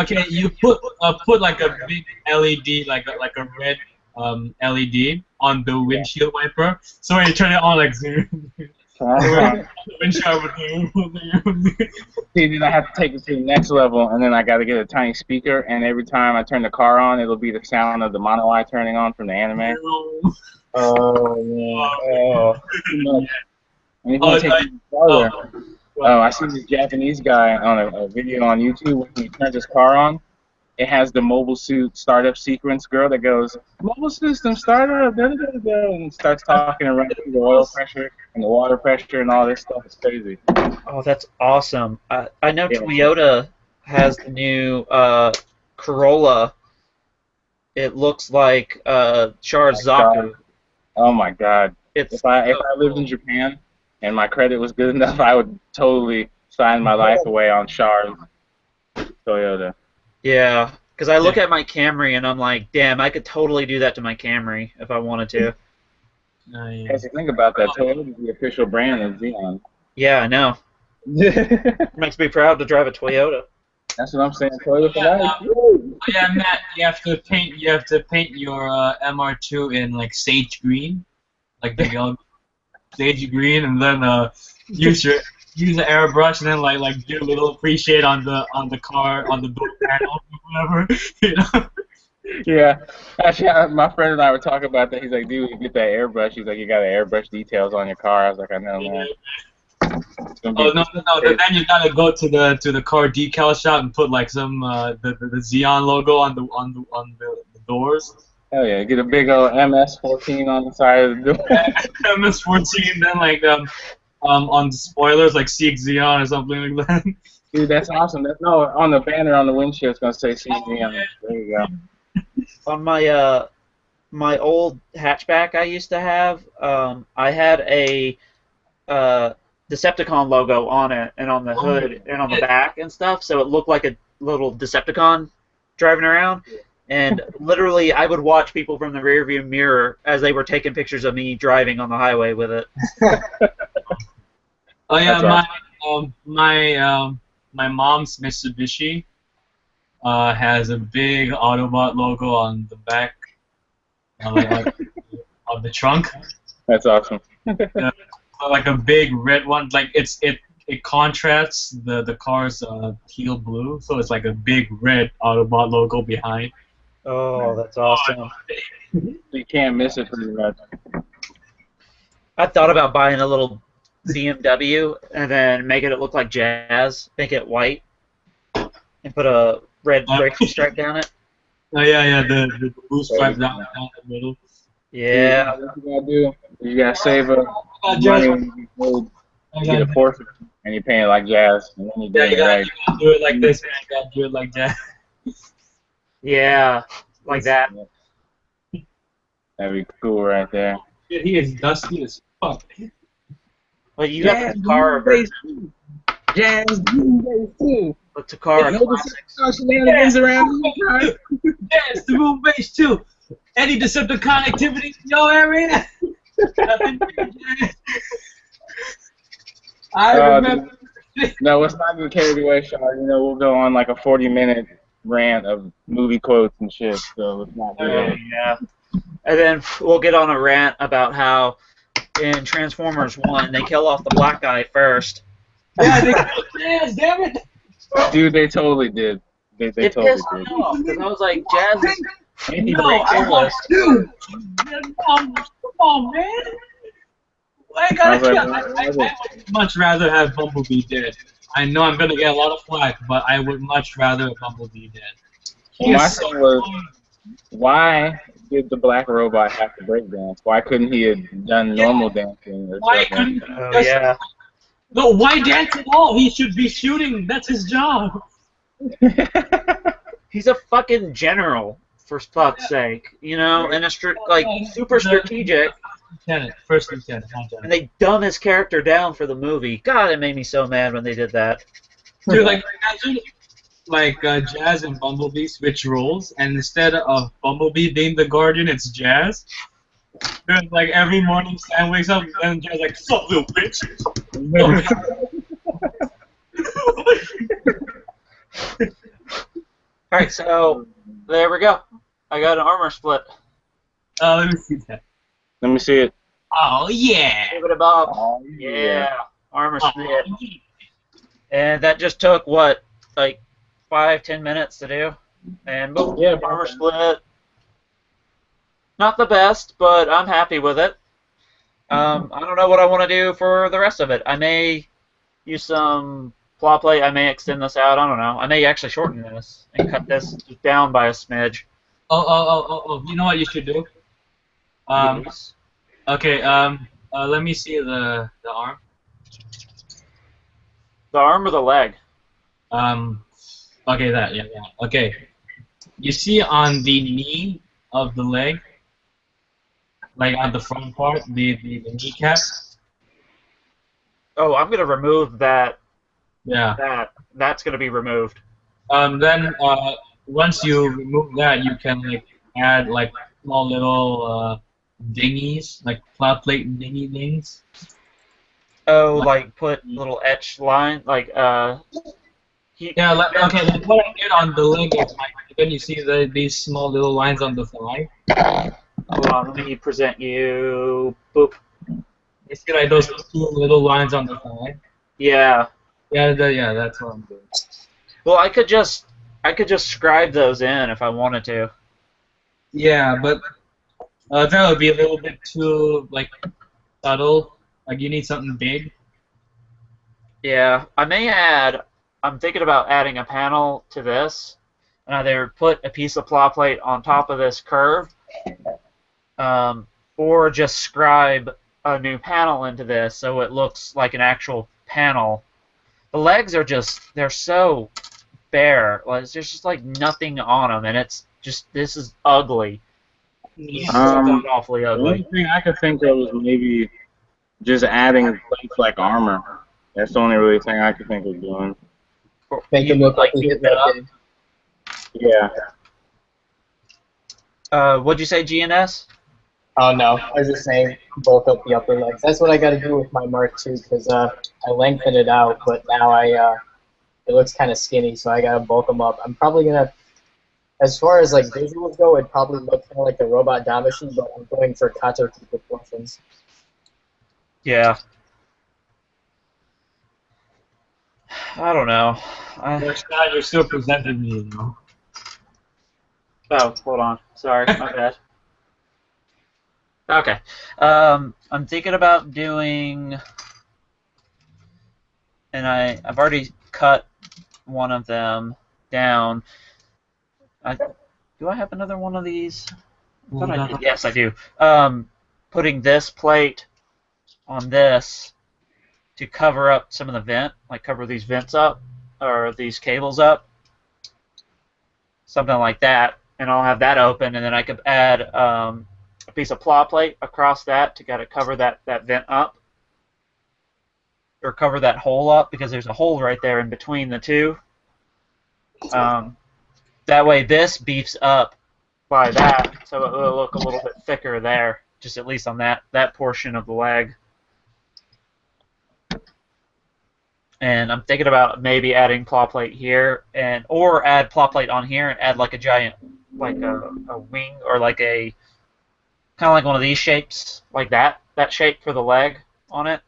Okay, you put like a big LED, like a red LED on the windshield wiper. So when you turn it on, like zoom. The windshield would See, then I have to take it to the next level, and then I got to get a tiny speaker, and every time I turn the car on, it'll be the sound of the mono eye turning on from the anime. Oh, man. And if you take it farther, I see this Japanese guy on a video on YouTube when he turns his car on. It has the mobile suit startup sequence girl that goes, mobile system startup, da, da, da, da, and starts talking and running through the oil pressure and the water pressure and all this stuff. It's crazy. Oh, that's awesome. I know Toyota has the new Corolla. It looks like Zaku. Oh my God! If I lived in Japan and my credit was good enough, I would totally sign my life away on Char's Toyota. Yeah, because I look at my Camry and I'm like, damn, I could totally do that to my Camry if I wanted to. As you think about that, Toyota is the official brand of Xeon. Yeah, I know. Makes me proud to drive a Toyota. That's what I'm saying. Toyota for life. Yeah, Matt, you have to paint your MR2 in like sage green, like the young sage green, and then use an airbrush and then like do a little appreciate on the car, on the door panel or whatever, you know. Yeah, actually, my friend and I were talking about that. He's like, dude, you get that airbrush. He's like, you got to airbrush details on your car. I was like, I know, man. Oh no! Then you gotta go to the car decal shop and put like some the Xeon logo on the doors. Hell yeah! Get a big old MS-14 on the side of the door. MS-14, then like on the spoilers like Seek Xeon or something like that. Dude, that's awesome. On the banner on the windshield it's gonna say Seek Xeon. There you go. On my old hatchback I used to have, I had a Decepticon logo on it and on the hood and on the back and stuff, so it looked like a little Decepticon driving around. And literally, I would watch people from the rearview mirror as they were taking pictures of me driving on the highway with it. Oh yeah, my mom's Mitsubishi has a big Autobot logo on the back of the trunk. That's awesome. Like a big red one, like it contrasts the car's teal blue, so it's like a big red Autobot logo behind. Oh, that's awesome. You can't miss it pretty much. I thought about buying a little BMW and then making it look like Jazz, make it white, and put a red braking stripe down it. Oh yeah, the blue stripe down the middle. Yeah. What you gotta do? You gotta save up money when you get a Porsche, and you pay it like Jazz, and then you do it right. You gotta do it like this, man. You gotta do it like that. Yeah, like that. That'd be cool right there. Dude, he is dusty as fuck. Well, you got the Takara version. Jazz Base too. The Takara classics. Shenanigans around here. Yes, the Moon Base too. Any Decepticon activities in your area? I remember. No, let's not get carried away, Sean. You know, we'll go on like a 40-minute rant of movie quotes and shit. So let's not do that. Yeah. And then we'll get on a rant about how in Transformers 1 they kill off the black guy first. Yeah, they killed Jazz, damn it! Dude, they totally did. They It totally pissed me did. off because I was like, Jazz is No, I want coolest. two. Come on, man. I I was gotta like, kill. why I are would much rather have Bumblebee dead. I know I'm gonna get a lot of flack, but I would much rather have Bumblebee dead. Well, He my is so thing was, annoying. why did the black robot have to break dance? Why couldn't he have done Yeah, normal dancing or why something? couldn't he Oh just... yeah. No, why dance at all? He should be shooting. That's his job. He's a fucking general, for fuck's sake. You know, and like super strategic. First lieutenant, not general. And they dumb his character down for the movie. God, it made me so mad when they did that. Dude, like imagine like Jazz and Bumblebee switch roles, and instead of Bumblebee being the guardian, it's Jazz. Dude, like every morning, Sam wakes up and Jazz like, "Sup, little bitch." All right, so there we go. I got an armor split. Let me see that. Let me see it. Oh yeah. Give it a bob. Oh, Yeah, armor Oh, split. yeah. And that just took what, like 5-10 minutes to do. And boom, Yeah, armor split. Not the best, but I'm happy with it. I don't know what I want to do for the rest of it. I may use some plot plate. I may extend this out. I don't know. I may actually shorten this and cut this down by a smidge. Oh. You know what you should do? Yes. Okay. Let me see the arm. The arm or the leg? Okay, that. Yeah. Okay. You see on the knee of the leg, like on the front part, the kneecap. Oh, I'm gonna remove that. Yeah. That's gonna be removed. Then once you remove that, you can like add like small little dinghies, like flat plate dinghy things. Oh, like put little etched line, like Yeah. Okay. Like what I did on the leg is like then you see these small little lines on the thigh. Hold on, let me present you. Boop. You see like those two little lines on the thigh. Yeah. Yeah. That's what I'm doing. Well, I could just scribe those in if I wanted to. Yeah, but that would be a little bit too like subtle. Like you need something big. Yeah, I may add. I'm thinking about adding a panel to this, and either put a piece of plot plate on top of this curve, or just scribe a new panel into this so it looks like an actual panel. The legs are they're so bare. Like, there's just like nothing on them, and it's just, this is ugly. It's so awfully The ugly. only thing I could think of was maybe just adding plates like armor. That's the only really thing I could think of doing. Make him look like he hit that thing. Yeah. What'd you say, GNS? Oh no, I was just saying bulk up the upper legs. That's what I got to do with my Mark II because I lengthened it out, but now it looks kind of skinny, so I got to bulk them up. I'm probably gonna, as far as like visuals go, it probably looks kind of like the robot Damashi, but I'm going for Kato proportions. Yeah. I don't know. You're still presenting me, you know. Oh, hold on. Sorry, my bad. Okay. I'm thinking about doing, and I've already cut one of them down. Do I have another one of these? I thought I did. Yes, I do. Putting this plate on this to cover up some of the vent, like cover these vents up, or these cables up. Something like that. And I'll have that open, and then I could add a piece of plot plate across that to kind of cover that vent up, or cover that hole up, because there's a hole right there in between the two. That way this beefs up by that, so it will look a little bit thicker there, just at least on that portion of the leg. And I'm thinking about maybe adding plot plate here, or add plot plate on here and add like a giant, like a wing, or like a kind of like one of these shapes, like that shape for the leg on it.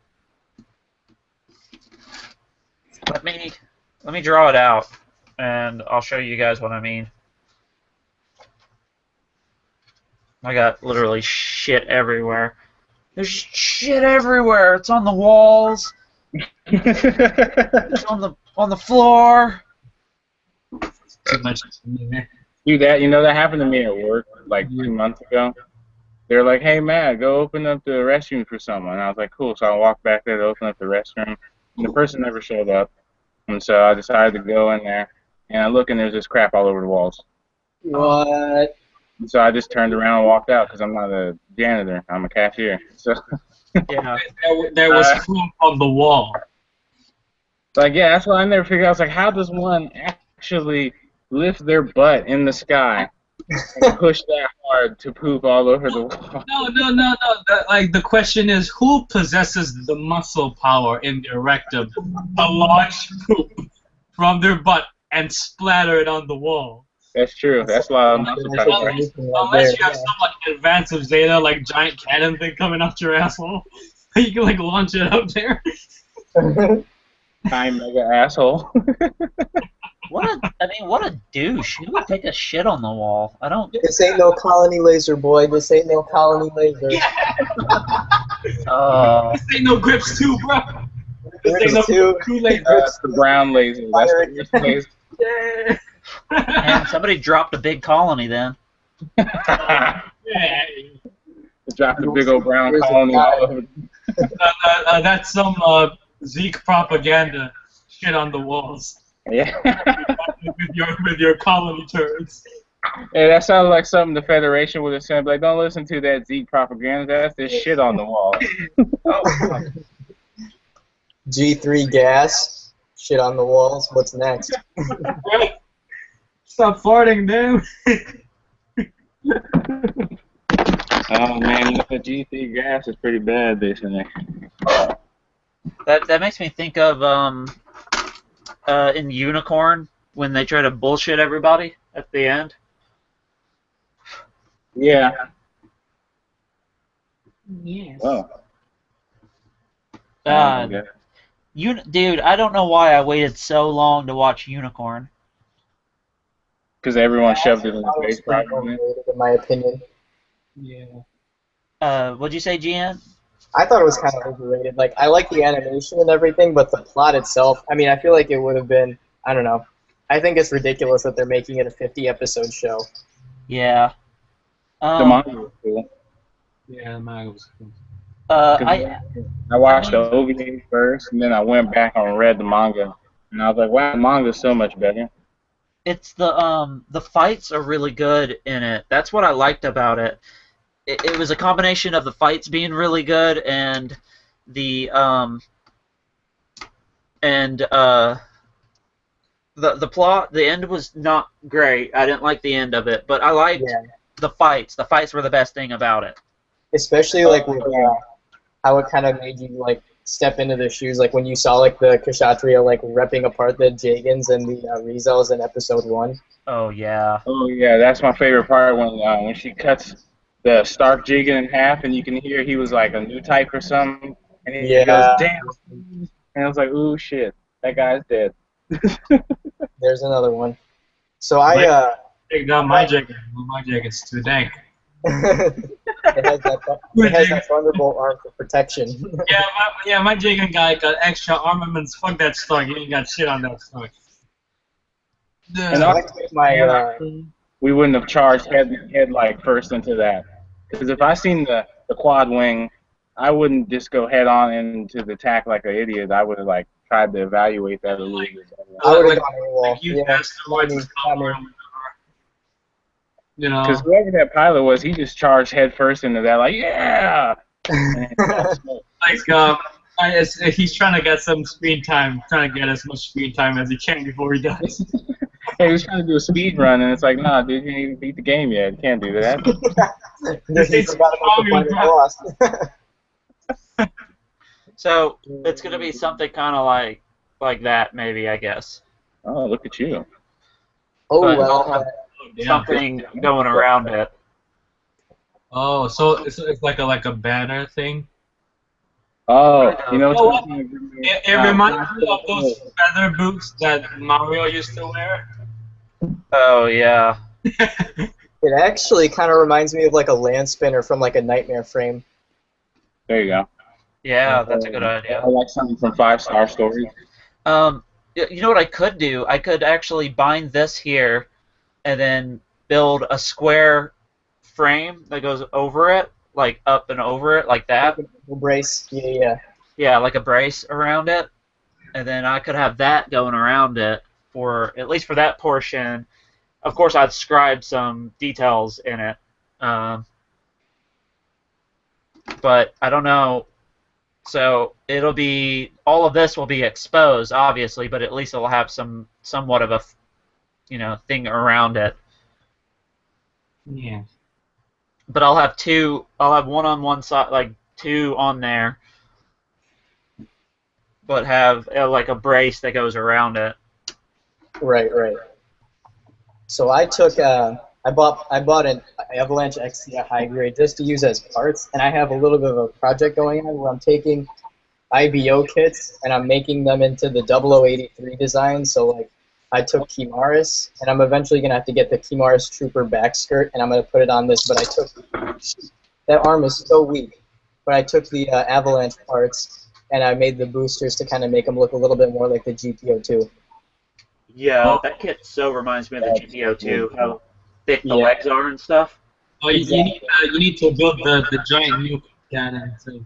Let me draw it out. and I'll show you guys what I mean. I got literally shit everywhere. There's shit everywhere. It's on the walls. It's on the floor. Too much. Dude, that happened to me at work like 2 months ago. They're like, "Hey, Matt, go open up the restroom for someone." And I was like, "Cool." So I walked back there to open up the restroom, and the person never showed up. And so I decided to go in there, and I look, and there's this crap all over the walls. What? And so I just turned around and walked out because I'm not a janitor. I'm a cashier. So Yeah. There was poop on the wall. like, yeah, that's what I never figured out. I was like, how does one actually lift their butt in the sky and push that hard to poop all over the wall? No. The question is, who possesses the muscle power in their rectum to launch poop from their butt and splatter it on the wall? That's true. That's a lot of muscle power. Unless you have some like advance of Zeta, like giant cannon thing coming out your asshole, you can like launch it up there. Time mega asshole. What a douche. Who would take a shit on the wall? I don't. This ain't no colony laser, boy. This ain't no colony laser. Oh. This ain't no grips too, bro. This ain't no Kool-Aid That's the brown laser. That's the worst laser. Yeah. Man, somebody dropped a big colony then. Yeah. Dropped a big old brown colony all over. That's some Zeke propaganda shit on the walls. Yeah. with your colony turds. Hey, that sounded like something the Federation would have said. Like, don't listen to that Zeke propaganda. That's this shit on the wall. Oh. G3 gas. Shit on the walls. What's next? Stop farting, dude. Oh man, the G3 gas is pretty bad, basically. That makes me think of in Unicorn when they try to bullshit everybody at the end. Yeah. Yes. Oh. Dude, I don't know why I waited so long to watch Unicorn. Because everyone shoved it in the face, probably. In my opinion. Yeah. What'd you say, GN? I thought it was kind of overrated. Like, I like the animation and everything, but the plot itself, I mean, I feel like it would have been, I don't know. I think it's ridiculous that they're making it a 50-episode show. Yeah. The manga was cool. Yeah, the manga was cool. I watched the OVA first, and then I went back and read the manga, and I was like, wow, the manga's so much better. It's the fights are really good in it. That's what I liked about it. It was a combination of the fights being really good and the plot. The end was not great. I didn't like the end of it, but I liked the fights. The fights were the best thing about it. Especially like with how it kind of made you like step into their shoes, like when you saw like the Kshatriya like ripping apart the Jagans and the Rizals in episode 1. Oh yeah. Oh yeah, that's my favorite part when she cuts the Stark Jigen in half, and you can hear he was like a new type or something, and he goes, damn, and I was like, ooh shit, that guy's dead. There's another one. So I got my Jigen. My Jigen's too dank. it has that Thunderbolt arm for protection. My Jigen guy got extra armaments. Fuck that Stark. He ain't got shit on that Stark. And we wouldn't have charged head like first into that. Because if I seen the quad wing, I wouldn't just go head on into the attack like an idiot. I would have like tried to evaluate that a little bit. I would have gone AWOL. You know, because whoever that pilot was, he just charged head first into that, like he's trying to get some screen time, trying to get as much screen time as he can before he dies. He was trying to do a speed run, and it's like, nah, dude, you ain't even beat the game yet. You can't do that. So it's gonna be something kind of like that, maybe, I guess. Oh, look at you. Oh, But well. something going around it. Oh, so it's like a banner thing. Oh, you know You know what? something? It reminds me of those feather boots that Mario used to wear. Oh yeah. It actually kind of reminds me of like a land spinner from like a Nightmare Frame. There you go. Yeah, that's a good idea. I like something from 5 Star Stories. You know what I could do? I could actually bind this here, and then build a square frame that goes over it, like up and over it, like that. Brace. Yeah. Yeah, like a brace around it, and then I could have that going around it for at least for that portion. Of course, I've scribed some details in it, um, but I don't know. So it'll be all of this will be exposed, obviously, but at least it'll have somewhat of a thing around it. Yeah. But I'll have two. I'll have one on one side, like two on there, but have like a brace that goes around it. Right. So I took I bought an Avalanche XC high grade just to use as parts, and I have a little bit of a project going on where I'm taking IBO kits and I'm making them into the 0083 design. So like I took Kimaris, and I'm eventually gonna have to get the Kimaris Trooper back skirt, and I'm gonna put it on this. But I took that arm is so weak, but I took the Avalanche parts and I made the boosters to kind of make them look a little bit more like the GTO2. Yeah, that kit so reminds me of the GTO2, how thick the legs are and stuff. Oh, you need to build the giant nuke cannon too.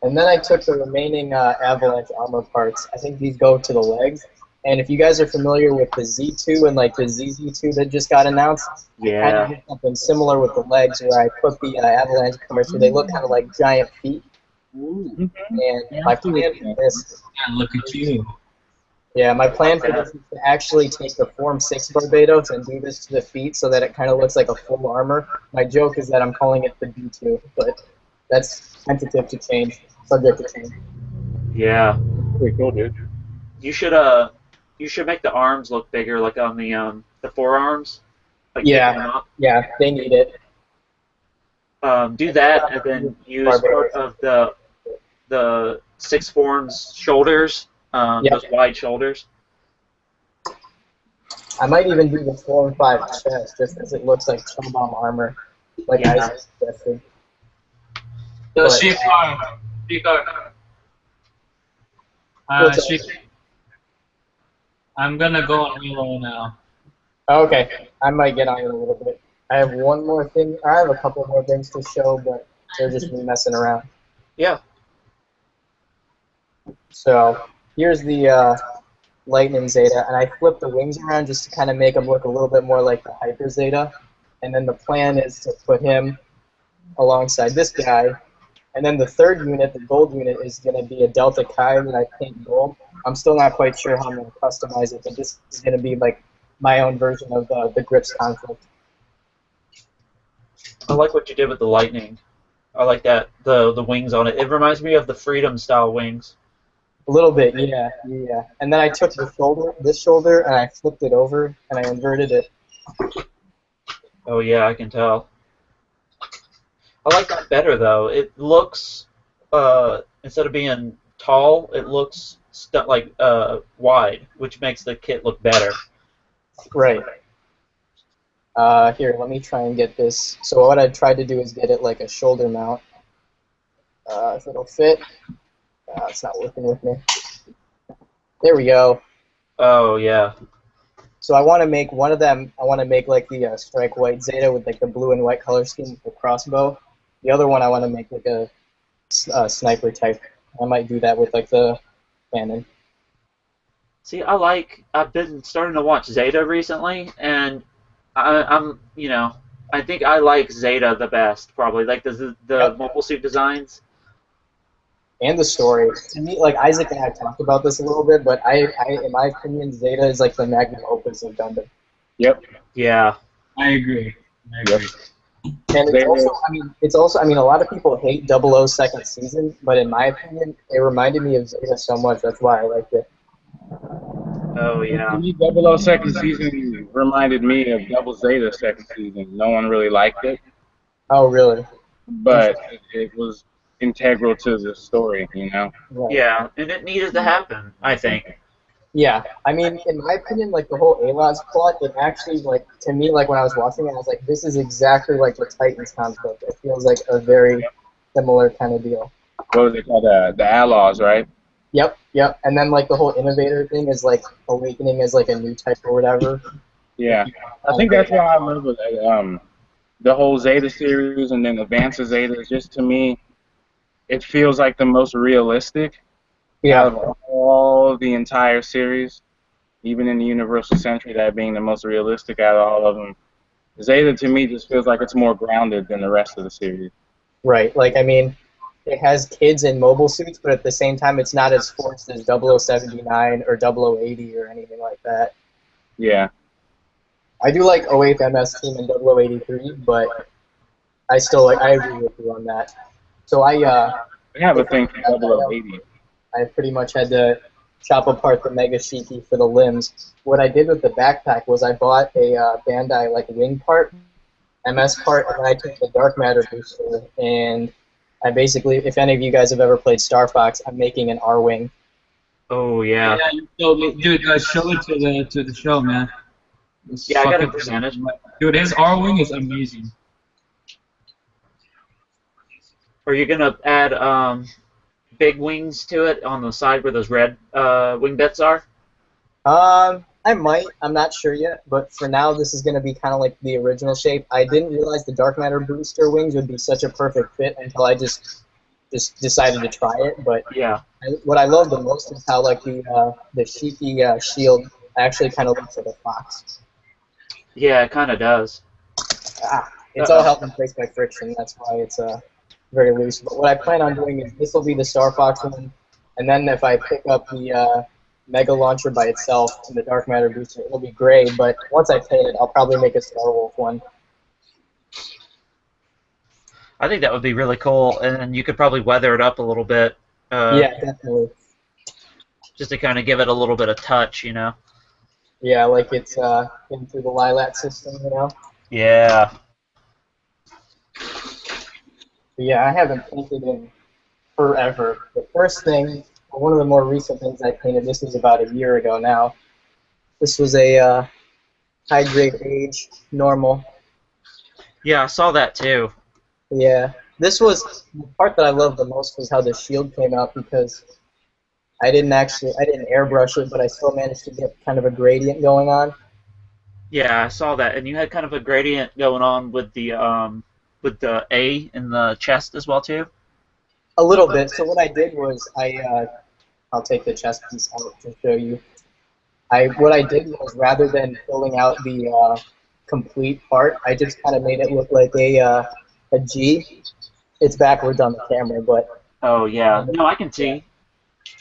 And then I took the remaining Avalanche armor parts. I think these go to the legs. And if you guys are familiar with the Z2 and like the ZZ2 that just got announced, I kind of did something similar with the legs where I put the Avalanche parts so they look kind of like giant feet. Ooh. And my plan for this... Yeah, look at you. Yeah, my plan for this is to actually take the Form 6 Barbados and do this to the feet so that it kind of looks like a full armor. My joke is that I'm calling it the B2, but that's tentative to change, subject to change. Yeah. Pretty cool, dude. You should make the arms look bigger, like on the forearms. Like Yeah, they need it. Do that, and then use part of the Six Forms shoulders, those wide shoulders. I might even do the Form 5 chest just because it looks like Chum Bomb armor, like I suggested. So, Shikar. I'm gonna go on Halo now. Okay, I might get on it a little bit. I have one more thing. I have a couple more things to show, but they're just me messing around. Yeah. So here's the Lightning Zeta, and I flipped the wings around just to kind of make them look a little bit more like the Hyper Zeta. And then the plan is to put him alongside this guy. And then the third unit, the gold unit, is going to be a Delta Chi that I paint gold. I'm still not quite sure how I'm going to customize it, but this is going to be like my own version of the Grips conflict. I like what you did with the lightning. I like that the wings on it. It reminds me of the Freedom style wings. A little bit, yeah. And then I took this shoulder, and I flipped it over, and I inverted it. Oh yeah, I can tell. I like that better though. It looks instead of being tall, it looks wide, which makes the kit look better. Right. Here, let me try and get this. So what I tried to do is get it like a shoulder mount. If it'll fit. It's not working with me. There we go. Oh yeah. So I want to make one of them. I want to make like the Strike White Zeta with like the blue and white color scheme with the crossbow. The other one I want to make like a sniper type. I might do that with like the cannon. See, I've been starting to watch Zeta recently, and I think I like Zeta the best, probably. Like the mobile suit designs. And the story. To me, like Isaac and I talked about this a little bit, but I in my opinion, Zeta is like the magnum opus of Gundam. Yep. Yeah. I agree. And it's also, a lot of people hate 00 second season, but in my opinion, it reminded me of Zeta so much. That's why I liked it. Oh yeah. To me, 00 second season reminded me of Double Zeta second season. No one really liked it. Oh really? But it integral to the story, you know? Right. Yeah, and it needed to happen, I think. Yeah, I mean, in my opinion, like the whole Aloz plot, it actually, like, to me, like when I was watching it, I was like, this is exactly like the Titans conflict. It feels like a very similar kind of deal. What was it called? The Outlaws, right? Yep, yep. And then like the whole innovator thing is like awakening as like a new type or whatever. Yeah. I think that's why I love it. The whole Zeta series and then Advance of Zeta is just, to me, it feels like the most realistic Yeah, out of all the entire series, even in the Universal Century, that being the most realistic out of all of them. Zeta, to me, just feels like it's more grounded than the rest of the series. right. Like, I mean, it has kids in mobile suits, but at the same time, it's not as forced as 0079 or 0080 or anything like that. Yeah. I do like 08th MS Team and 0083, but I still like, I agree with you on that. So I have a thing for 0080. I pretty much had to chop apart the Mega Shiki for the limbs. What I did with the backpack was I bought a Bandai like wing part, MS part, and then I took the Dark Matter booster, and I basically, if any of you guys have ever played Star Fox, I'm making an R-wing. Oh, yeah. Yeah, you told me, dude. Show it to the show, man. Yeah, I got a percentage. Dude, his R wing is amazing. Are you gonna add big wings to it on the side where those red wing bits are? I might. I'm not sure yet, but for now, this is going to be kind of like the original shape. I didn't realize the Dark Matter booster wings would be such a perfect fit until I just decided to try it. But Yeah. what I love the most is how like the Shiki shield actually kind of looks like a fox. Yeah, it kind of does. It's all held in place by friction. That's why it's very loose. But what I plan on doing is this will be the Star Fox one, and then if I pick up the Mega Launcher by itself and the Dark Matter booster, it'll be gray. But once I paint it, I'll probably make a Star Wolf one. I think that would be really cool, and you could probably weather it up a little bit. Yeah, definitely. Just to kind of give it a little bit of touch, you know? Yeah, like it's in through the Lilat system, you know? Yeah. But yeah, I haven't painted in forever. The first thing, one of the more recent things I painted, this was about a year ago now. This was a high-grade age, normal. Yeah, I saw that too. Yeah, this was the part that I loved the most was how the shield came out because I didn't airbrush it, but I still managed to get kind of a gradient going on. Yeah, I saw that, and you had kind of a gradient going on with the A in the chest as well too. A little bit. So what I did was I'll take the chest piece out to show you. What I did was rather than filling out the complete part, I just kind of made it look like a G. It's backwards on the camera, but. Oh yeah, no, I can see.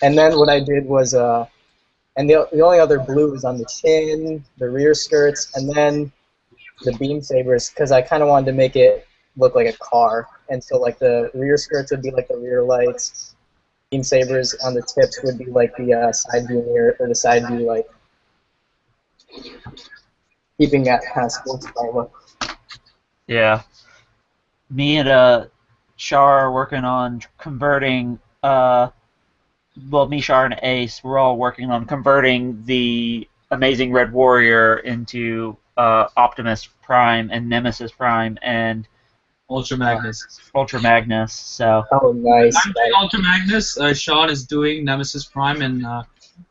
And then what I did was and the only other blue is on the chin, the rear skirts, and then the beam sabers, because I kind of wanted to make it look like a car. And so like the rear skirts would be like the rear lights, beam sabers on the tips would be like the side view mirror or the side view light, keeping that kind of sports car look. Yeah. Me and Shar are working on converting. Well, me, Shar, and Ace, we're all working on converting the Amazing Red Warrior into Optimus Prime and Nemesis Prime and Ultra Magnus. Ultra Magnus. So. Oh, nice. I'm doing Ultra Magnus. Sean is doing Nemesis Prime, and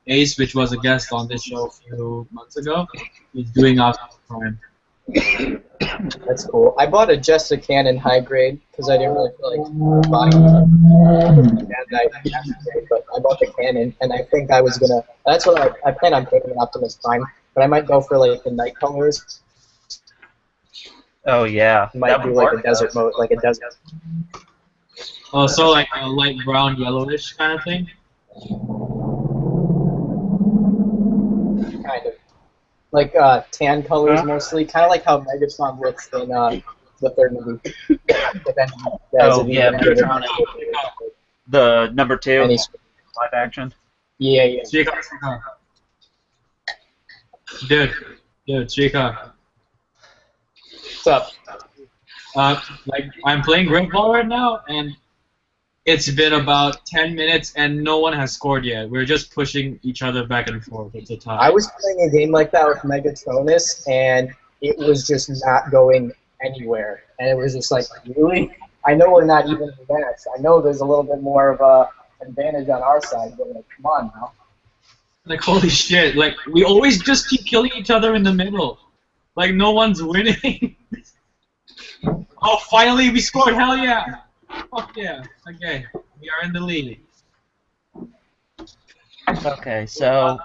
Ace, which was a guest on this show a few months ago, is doing Optimus Prime. That's cool. I bought a Jessa Cannon high grade because I didn't really feel like buying it. But I bought the Cannon, and I think I was gonna. That's what I plan on taking an Optimus Prime, but I might go for like the night colors. Oh yeah. Might do like a desert mode, like a desert. Oh, so like a light brown, yellowish kind of thing. Kind of. Like tan colors mostly, kind of like how Megatron looks in the third movie. Oh yeah, Megatron. The number 2 live action. Yeah, yeah. Dude, Chica. What's up? Like I'm playing Gunpla right now, and It's been about 10 minutes and no one has scored yet. We're just pushing each other back and forth. It's a tie. I was playing a game like that with Megatronus, and it was just not going anywhere. And it was just like, really? I know we're not even advanced. I know there's a little bit more of a advantage on our side, but like, come on now. Like, holy shit. Like, we always just keep killing each other in the middle. Like, no one's winning. Oh, finally we scored. Hell yeah. Fuck yeah. Okay. We are in the lead. Okay, so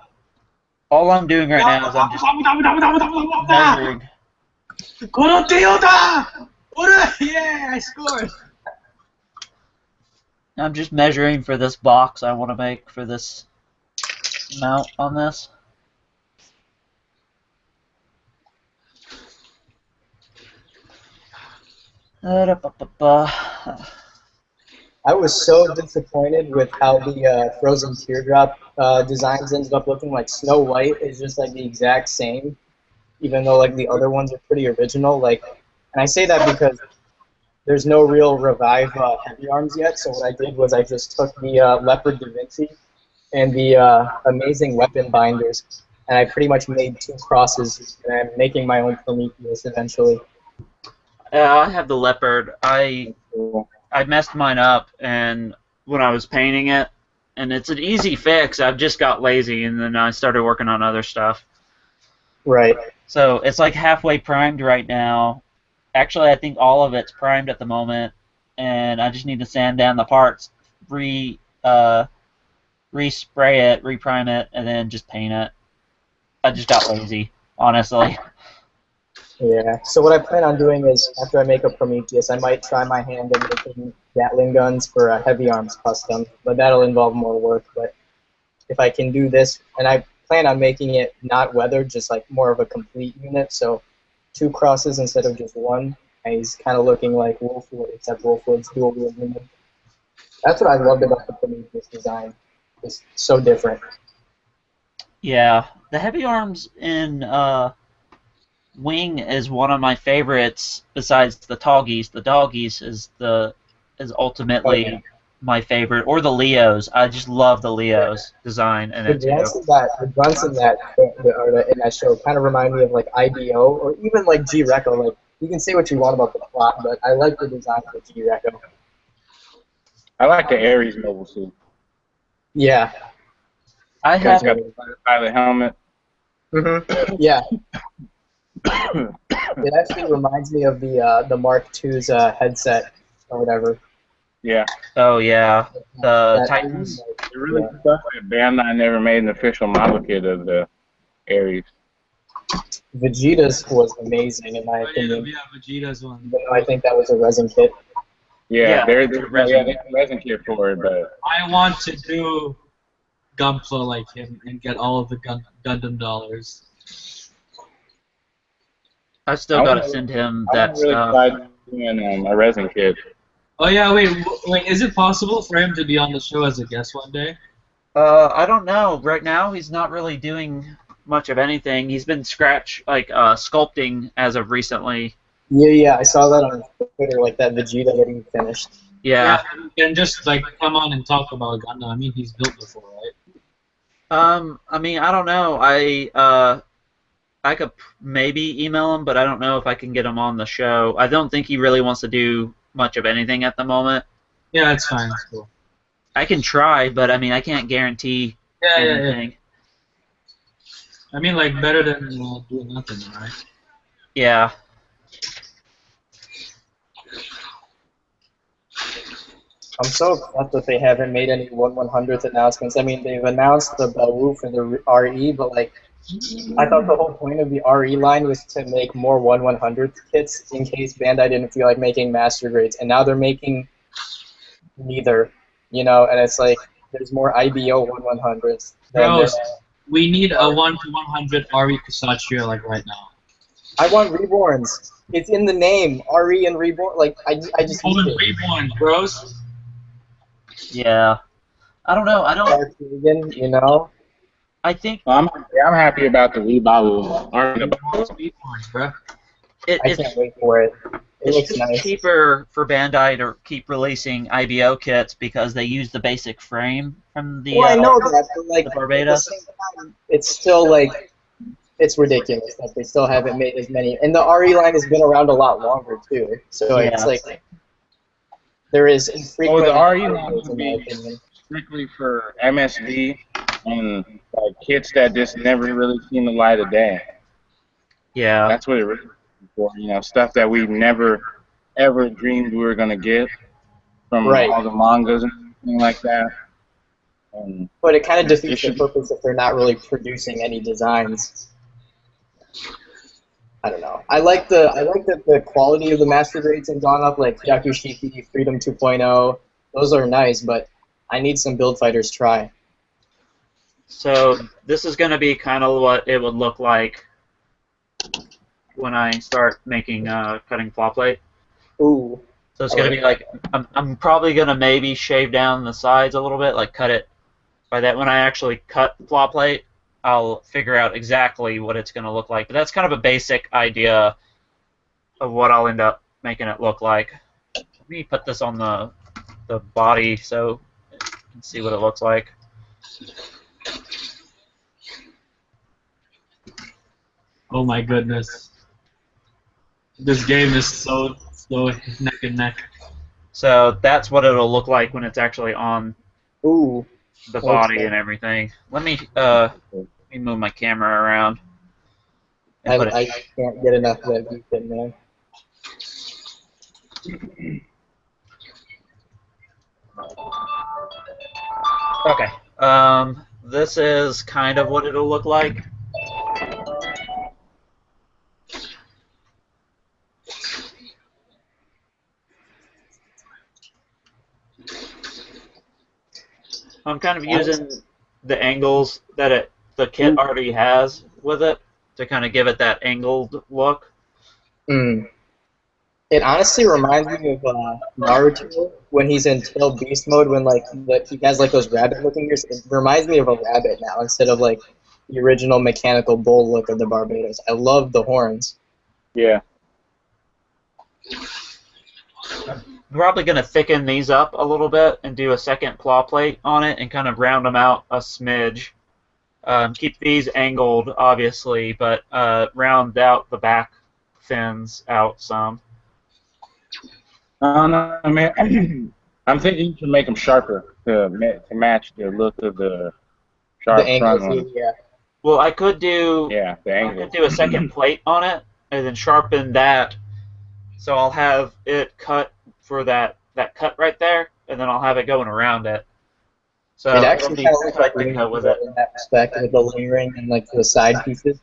all I'm doing right now is I'm just measuring. Yeah, I scored. I'm just measuring for this box I want to make for this mount on this. I was so disappointed with how the Frozen Teardrop designs ended up looking. Like Snow White is just like the exact same, even though like the other ones are pretty original. Like, and I say that because there's no real revive heavy arms yet. So what I did was I just took the Leopard Da Vinci and the amazing weapon binders, and I pretty much made 2 crosses. And I'm making my own Prometheus eventually. I have the leopard. I messed mine up, and when I was painting it, and it's an easy fix. I've just got lazy, and then I started working on other stuff. Right. So it's like halfway primed right now. Actually, I think all of it's primed at the moment, and I just need to sand down the parts, respray it, reprime it, and then just paint it. I just got lazy, honestly. Yeah. So what I plan on doing is, after I make a Prometheus, I might try my hand at making Gatling guns for a heavy arms custom, but that'll involve more work. But if I can do this, and I plan on making it not weathered, just like more of a complete unit, so 2 crosses instead of just 1. And he's kind of looking like Wolfwood, except Wolfwood's dual wheel unit. That's what I loved about the Prometheus design. It's so different. Yeah, the heavy arms in Wing is one of my favorites. Besides the Toggies, the Doggies is ultimately my favorite, or the Leos. I just love the Leos design in it too. The grunts in that show kind of remind me of like IDO or even like G-Reco. Like you can say what you want about the plot, but I like the design of G-Reco. I like the Ares mobile suit. Yeah. I have got the pilot helmet. Yeah. It actually reminds me of the Mark II's headset or whatever. Yeah. Oh yeah, the Titans. It really stuff that Bandai never made an official model kit of the Ares. Vegeta's was amazing in my opinion. Yeah, Vegeta's one. But I think that was a resin kit. Yeah, Yeah, they're resin kit for it, but I want to do Gunpla like him and get all of the Gundam dollars. I still gotta send him that I'm really stuff. excited doing a resin kit. Oh yeah, wait, is it possible for him to be on the show as a guest one day? I don't know. Right now, he's not really doing much of anything. He's been sculpting as of recently. Yeah, I saw that on Twitter, like that Vegeta that he finished. Yeah. And just like come on and talk about Gundam. I mean, he's built before, right? I mean, I don't know. I could maybe email him, but I don't know if I can get him on the show. I don't think he really wants to do much of anything at the moment. Yeah, it's fine. It's cool. I can try, but I mean, I can't guarantee anything. Yeah. I mean, like, better than doing nothing, right? Yeah. I'm so upset that they haven't made any 1/100th announcements. I mean, they've announced the Bawu for the RE, but like, I thought the whole point of the RE line was to make more 1/100th kits in case Bandai didn't feel like making master grades, and now they're making neither, you know, and it's like, there's more IBO 1/100ths. Bros, we need a 1/100 RE Kusatria, like, right now. I want Reborns. It's in the name, RE and Reborn. Like, I just need it. Reborn, bros. Yeah. I don't know. I don't. You know? I think. I'm happy about the Rebawu. Reborns, bro. I can't wait for it. It's looks just nice. cheaper for Bandai to keep releasing IBO kits because they use the basic frame from the, Well, I know that, but like the at the Barbados. same time, it's still like it's ridiculous that they still haven't made as many. And the RE line has been around a lot longer too, so it's Yeah. like there is Oh, infrequent the RE upgrades, line in would my be opinion. strictly for MSV and like kits that just never really seen the light of day. Yeah. That's what it really is for. You know, stuff that we never ever dreamed we were gonna get from Right. all the mangas and everything like that. And But it kind of it defeats the should. purpose if they're not really producing any designs. I don't know. I like that the quality of the master grades have gone up, like Yakushiki, Freedom 2.0. Those are nice, but I need some Build Fighters try. So this is going to be kind of what it would look like when I start making cutting claw plate. Ooh. So it's going to be like I'm probably going to maybe shave down the sides a little bit, like cut it. By that, when I actually cut the claw plate, I'll figure out exactly what it's going to look like. But that's kind of a basic idea of what I'll end up making it look like. Let me put this on the body so you can see what it looks like. Oh my goodness. This game is so neck and neck. So that's what it'll look like when it's actually on Ooh. the body Okay. and everything. Let me move my camera around. And put it. I can't get enough of that beef in there. Okay. This is kind of what it'll look like. I'm kind of using the angles that the kit already has with it to kind of give it that angled look. Mm. It honestly reminds me of Naruto when he's in Tail Beast mode, when he has like those rabbit-looking ears. It reminds me of a rabbit now instead of like the original mechanical bull look of the Barbados. I love the horns. Yeah. I'm probably going to thicken these up a little bit and do a second claw plate on it and kind of round them out a smidge. Keep these angled, obviously, but round out the back fins out some. No, I mean, I'm thinking you can make them sharper to match the look of the sharp The angles, front one. yeah. Well, I could do the I angle. could do a second plate on it and then sharpen that. So I'll have it cut for that cut right there, and then I'll have it going around it. So It actually kind of looks like cut Rainbow with it. in that respect, with the layering and like the side pieces.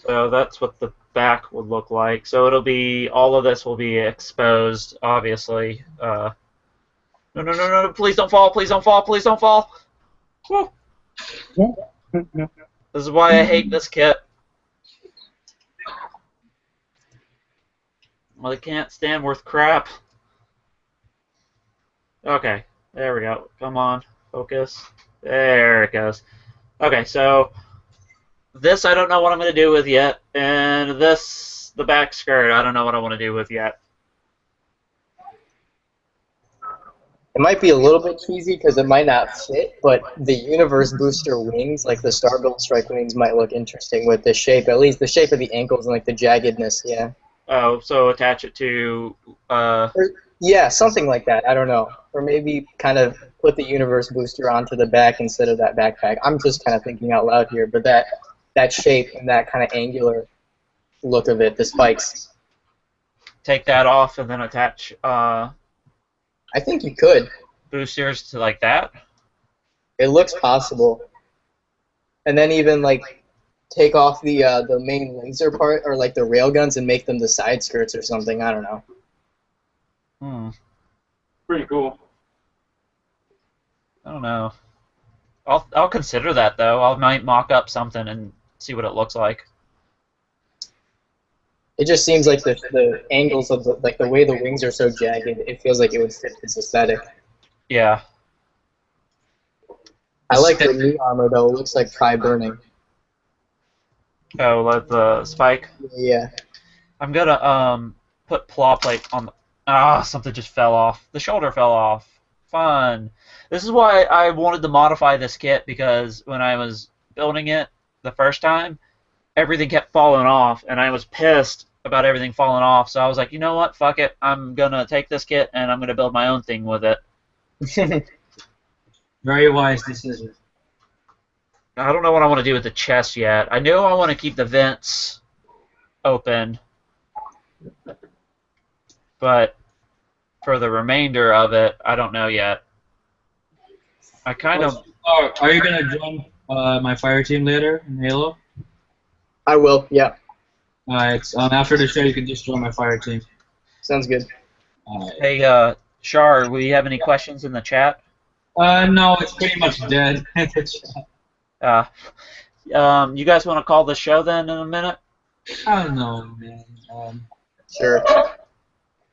So that's what the back would look like. So it'll be, all of this will be exposed, obviously. No, please don't fall, please don't fall, please don't fall. Woo. This is why I hate this kit. Well, it can't stand worth crap. Okay, there we go. Come on, focus. There it goes. Okay, so this I don't know what I'm going to do with yet, and this, the back skirt, I don't know what I want to do with yet. It might be a little bit cheesy because it might not fit, but the Universe Booster wings, like the Starbuilt Strike wings, might look interesting with the shape, at least the shape of the ankles and like the jaggedness, yeah. Oh, so attach it to... Yeah, something like that, I don't know. Or maybe kind of put the Universe Booster onto the back instead of that backpack. I'm just kind of thinking out loud here, but that shape and that kind of angular look of it, the spikes. Take that off and then attach I think you could. boosters to like that. It looks possible. And then even like take off the main laser part or like the railguns and make them the side skirts or something. I don't know. Pretty cool. I don't know. I'll consider that though. I might mock up something and see what it looks like. It just seems like the angles of the way the wings are so jagged, it feels like it would fit this aesthetic. Yeah. I like the new armor though. It looks like Try Burning. Oh, let the spike. Yeah. I'm gonna put claw plate on the. Something just fell off. The shoulder fell off. Fun. This is why I wanted to modify this kit, because when I was building it the first time, everything kept falling off, and I was pissed about everything falling off. So I was like, you know what? Fuck it. I'm gonna take this kit and I'm gonna build my own thing with it. Very wise decision. I don't know what I want to do with the chest yet. I know I want to keep the vents open, but for the remainder of it, I don't know yet. I kind of... Are you going to join my fire team later in Halo? I will, yeah. Alright, after the show you can just join my fire team. Sounds good. Hey, Shar, will you have any questions in the chat? No, it's pretty much dead. You guys want to call the show then in a minute? I don't know, man. Sure.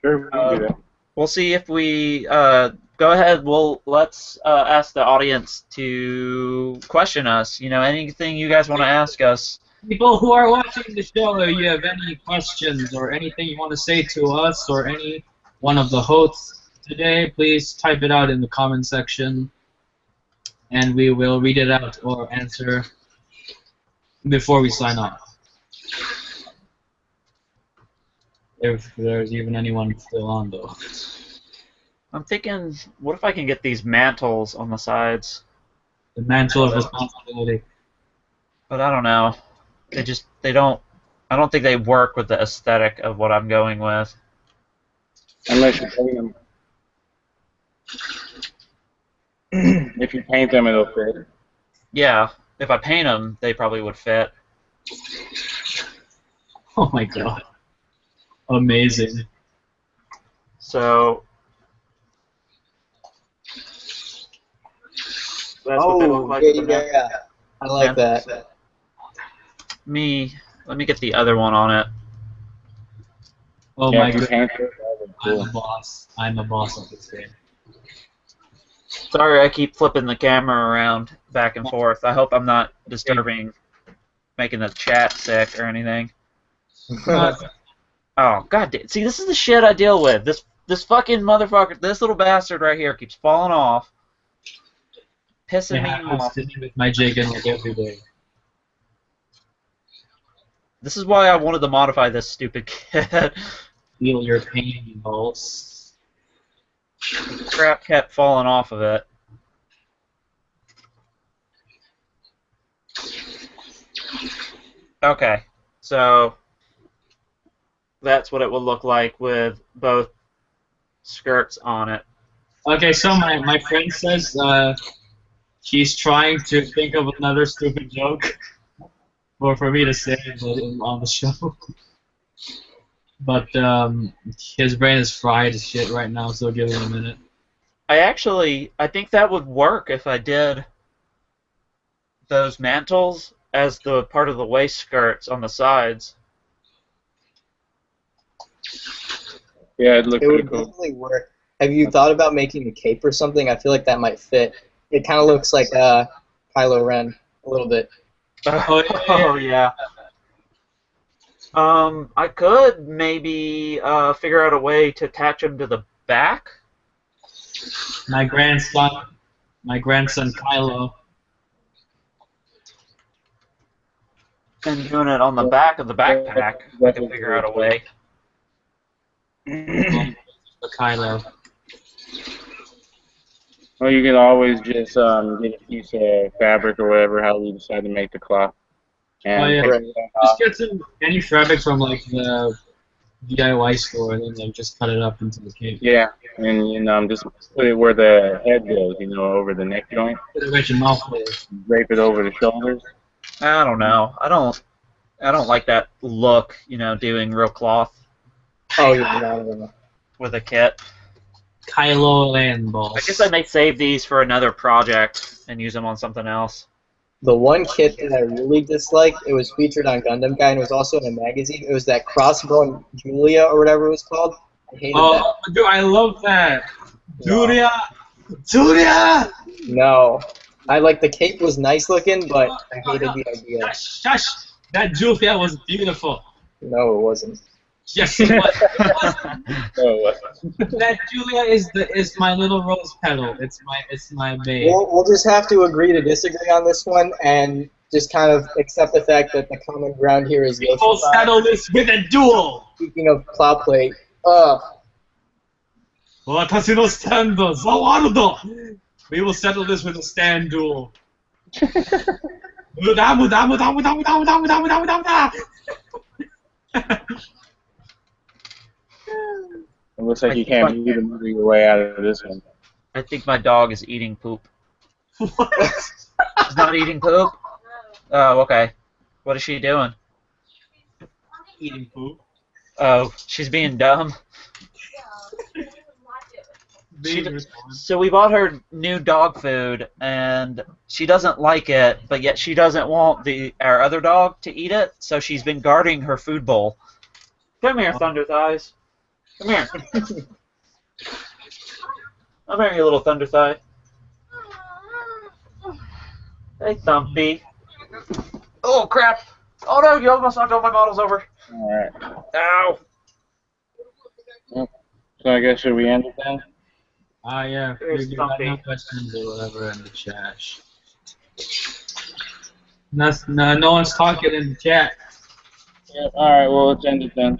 Sure, we can do that. We'll see if we go ahead. Let's ask the audience to question us. You know, anything you guys want to ask us. People who are watching the show, if you have any questions or anything you want to say to us or any one of the hosts today, please type it out in the comment section, and we will read it out or answer before we sign off. If there's even anyone still on, though. I'm thinking, what if I can get these mantles on the sides? The mantle of responsibility. But I don't know. They don't. I don't think they work with the aesthetic of what I'm going with. Unless you paint them. If you paint them, it'll fit. Yeah, if I paint them, they probably would fit. Oh my god. Amazing. So that's what they look like. Yeah. I like that. Let me get the other one on it. Oh Yeah, my if you god. paint it, I'm a boss. I'm a boss of this game. Sorry, I keep flipping the camera around back and forth. I hope I'm not disturbing, making the chat sick or anything. Oh, god damn. See, this is the shit I deal with. This fucking motherfucker, this little bastard right here keeps falling off. Pissing me I'm off. sitting with my Jagan like every day. This is why I wanted to modify this stupid kit. Feel your pain, balls. Crap kept falling off of it. Okay, so that's what it would look like with both skirts on it. Okay, so my friend says she's trying to think of another stupid joke for me to say on the show. But his brain is fried as shit right now, so give him a minute. I think that would work if I did those mantles as the part of the waist skirts on the sides. Yeah, it'd look It pretty would cool. definitely work. Have you thought about making a cape or something? I feel like that might fit. It kind of looks like Kylo Ren a little bit. Oh yeah. I could maybe figure out a way to attach them to the back. My grandson Kylo. And doing it on the back of the backpack. I can figure out a way. Kylo. Well, you can always just get a piece of fabric or whatever, how you decide to make the cloth. And Oh, yeah. take it off. Just get any fabric from like the DIY store and then like just cut it up into the cape. Yeah, and just put it where the head goes, over the neck joint. Put it right your mouth with. Drape it over the shoulders. I don't know. I don't like that look, doing real cloth Oh, yeah, no. with a kit. Kylo Ren balls. I guess I may save these for another project and use them on something else. The one kit that I really disliked, it was featured on Gundam Guy and it was also in a magazine. It was that Crossbone Julia or whatever it was called. I hated that. Dude, I love that. Julia! Julia! No. I like the cape was nice looking, but I hated the idea. Shush! That Julia was beautiful. No, it wasn't. Yes, it was. Oh, That Julia is my little rose petal. It's my babe. We'll just have to agree to disagree on this one and just kind of accept the fact that the common ground here is We will Yoshi. settle this with a duel. Speaking of plow plate, 私のスタンド、ザワールド We will settle this with a stand duel. 無駄無駄無駄無駄無駄無駄無駄無駄無駄無駄 it looks like you can't move your way out of this one. I think my dog is eating poop. What? She's not eating poop? Oh, okay. What is she doing? Eating poop. Oh, she's being dumb. So we bought her new dog food, and she doesn't like it, but yet she doesn't want our other dog to eat it, so she's been guarding her food bowl. Come here, Thunder Thighs. Come here. Come here, you little Thunder Thigh. Hey, Thumpy. Oh, crap. Oh, no, you almost knocked all my models over. Alright. Ow. So I guess should we end it then? Yeah. Here's We got no Stumpy. questions or whatever in the chat. No one's talking in the chat. Yeah, alright, well let's end it then.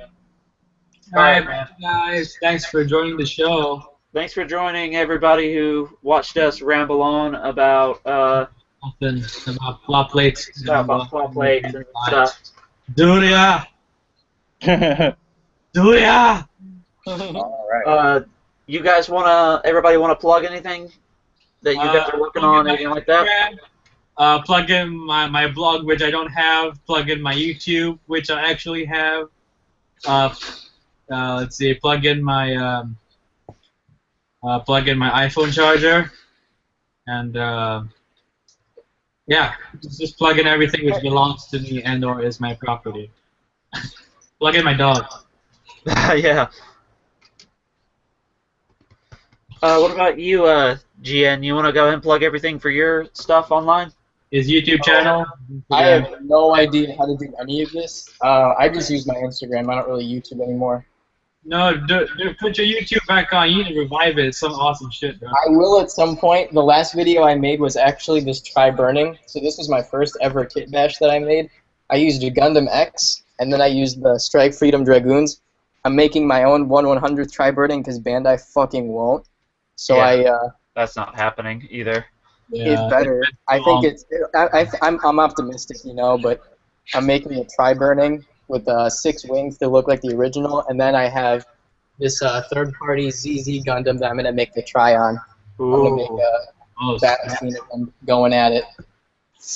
Alright, guys. Thanks for joining the show. Thanks for joining everybody who watched us ramble on about Something about plot plates. plot plates and stuff. Julia! Julia! Alright. You guys everybody wanna plug anything that you guys are working on, anything like that? Plug in my blog, which I don't have. Plug in my YouTube, which I actually have. Let's see. Plug in my iPhone charger, and yeah, just plug in everything which belongs to me and/or is my property. Plug in my dog. Yeah. What about you, GN? You want to go ahead and plug everything for your stuff online? His YouTube channel. I have no idea how to do any of this. I just use my Instagram. I don't really YouTube anymore. No, put your YouTube back on. You need to revive it. It's some awesome shit, bro. I will at some point. The last video I made was actually this try burning. So this was my first ever kit bash that I made. I used a Gundam X, and then I used the Strike Freedom Dragoons. I'm making my own 1/100th try burning because Bandai fucking won't. So Yeah. That's not happening either. It's better. I think I'm optimistic, you know, but I'm making a try burning with 6 wings to look like the original, and then I have this third-party ZZ Gundam that I'm gonna make the try on. Ooh. I'm gonna make a battle scene of them going at it.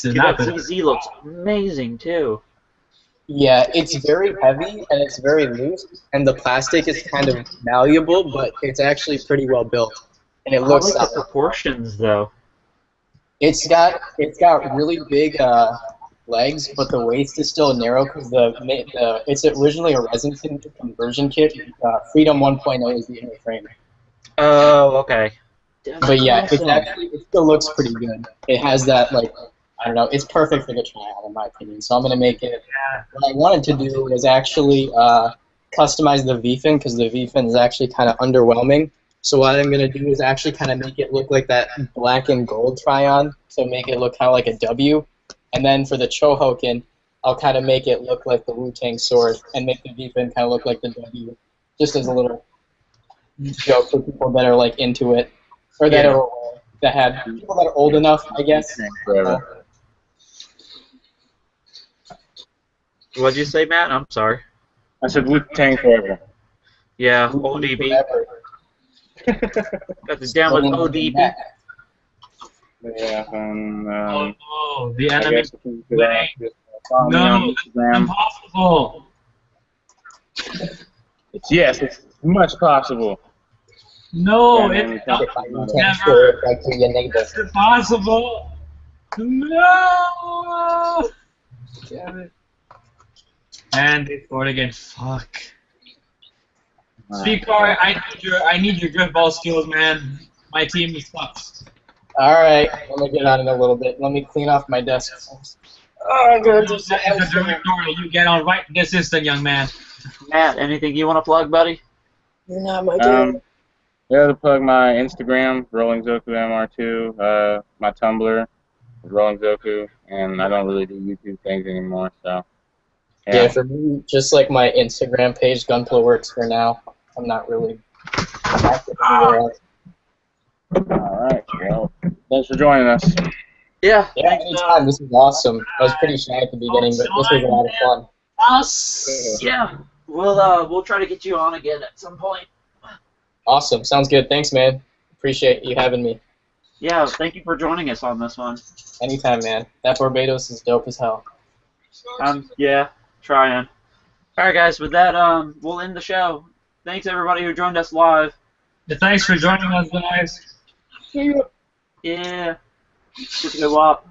Dude, that ZZ looks amazing too. Yeah, it's very heavy and it's very loose, and the plastic is kind of malleable, but it's actually pretty well built, and it looks. I like the proportions though. It's got really big legs, but the waist is still narrow because it's originally a resin conversion kit. Freedom 1.0 is the inner frame. Oh, okay. But yeah, it still looks pretty good. It has that, like, I don't know, it's perfect for the tryout in my opinion. So I'm gonna make it. What I wanted to do was actually customize the V-fin because the V-fin is actually kind of underwhelming. So what I'm gonna do is actually kind of make it look like that black and gold try-on. So make it look kind of like a W. And then for the Chohokin, I'll kind of make it look like the Wu-Tang sword and make the V-fin kind of look like the W, just as a little joke for people that are like into it, or that are that have people that are old enough, I guess. What'd you say, Matt? I'm sorry. I said Wu-Tang forever. Yeah, ODB. Got the down with ODB. Yeah, Oh no, the I enemy. guess follow me No, on that's Instagram. impossible. Yes, it's much possible. No, Yeah, it's man, not. Never. It's impossible. No. Damn it. And they scored again. Fuck. Speedcar, I need your drift ball skills, man. My team sucks. All right, I'm gonna get on in a little bit. Let me clean off my desk. Oh, I'm gonna do some That is the directory. You get on right this instant, young man. Matt, anything you want to plug, buddy? You're not my dad. Yeah, to plug my Instagram, Rolling Zoku MR2, my Tumblr, Rolling Zoku, and I don't really do YouTube things anymore, so. Yeah, for me, just like my Instagram page, Gunpla works for now. I'm not really active anywhere else. Alright, well, thanks for joining us. Yeah. Yeah, Thanks, anytime. This is awesome. I was pretty shy at the beginning, but this was a lot of fun. Yeah. We'll try to get you on again at some point. Awesome. Sounds good. Thanks, man. Appreciate you having me. Yeah, thank you for joining us on this one. Anytime, man. That Barbados is dope as hell. Yeah, trying. Alright, guys, with that, we'll end the show. Thanks, everybody who joined us live. Thanks for joining us, guys. Yeah. Just go up.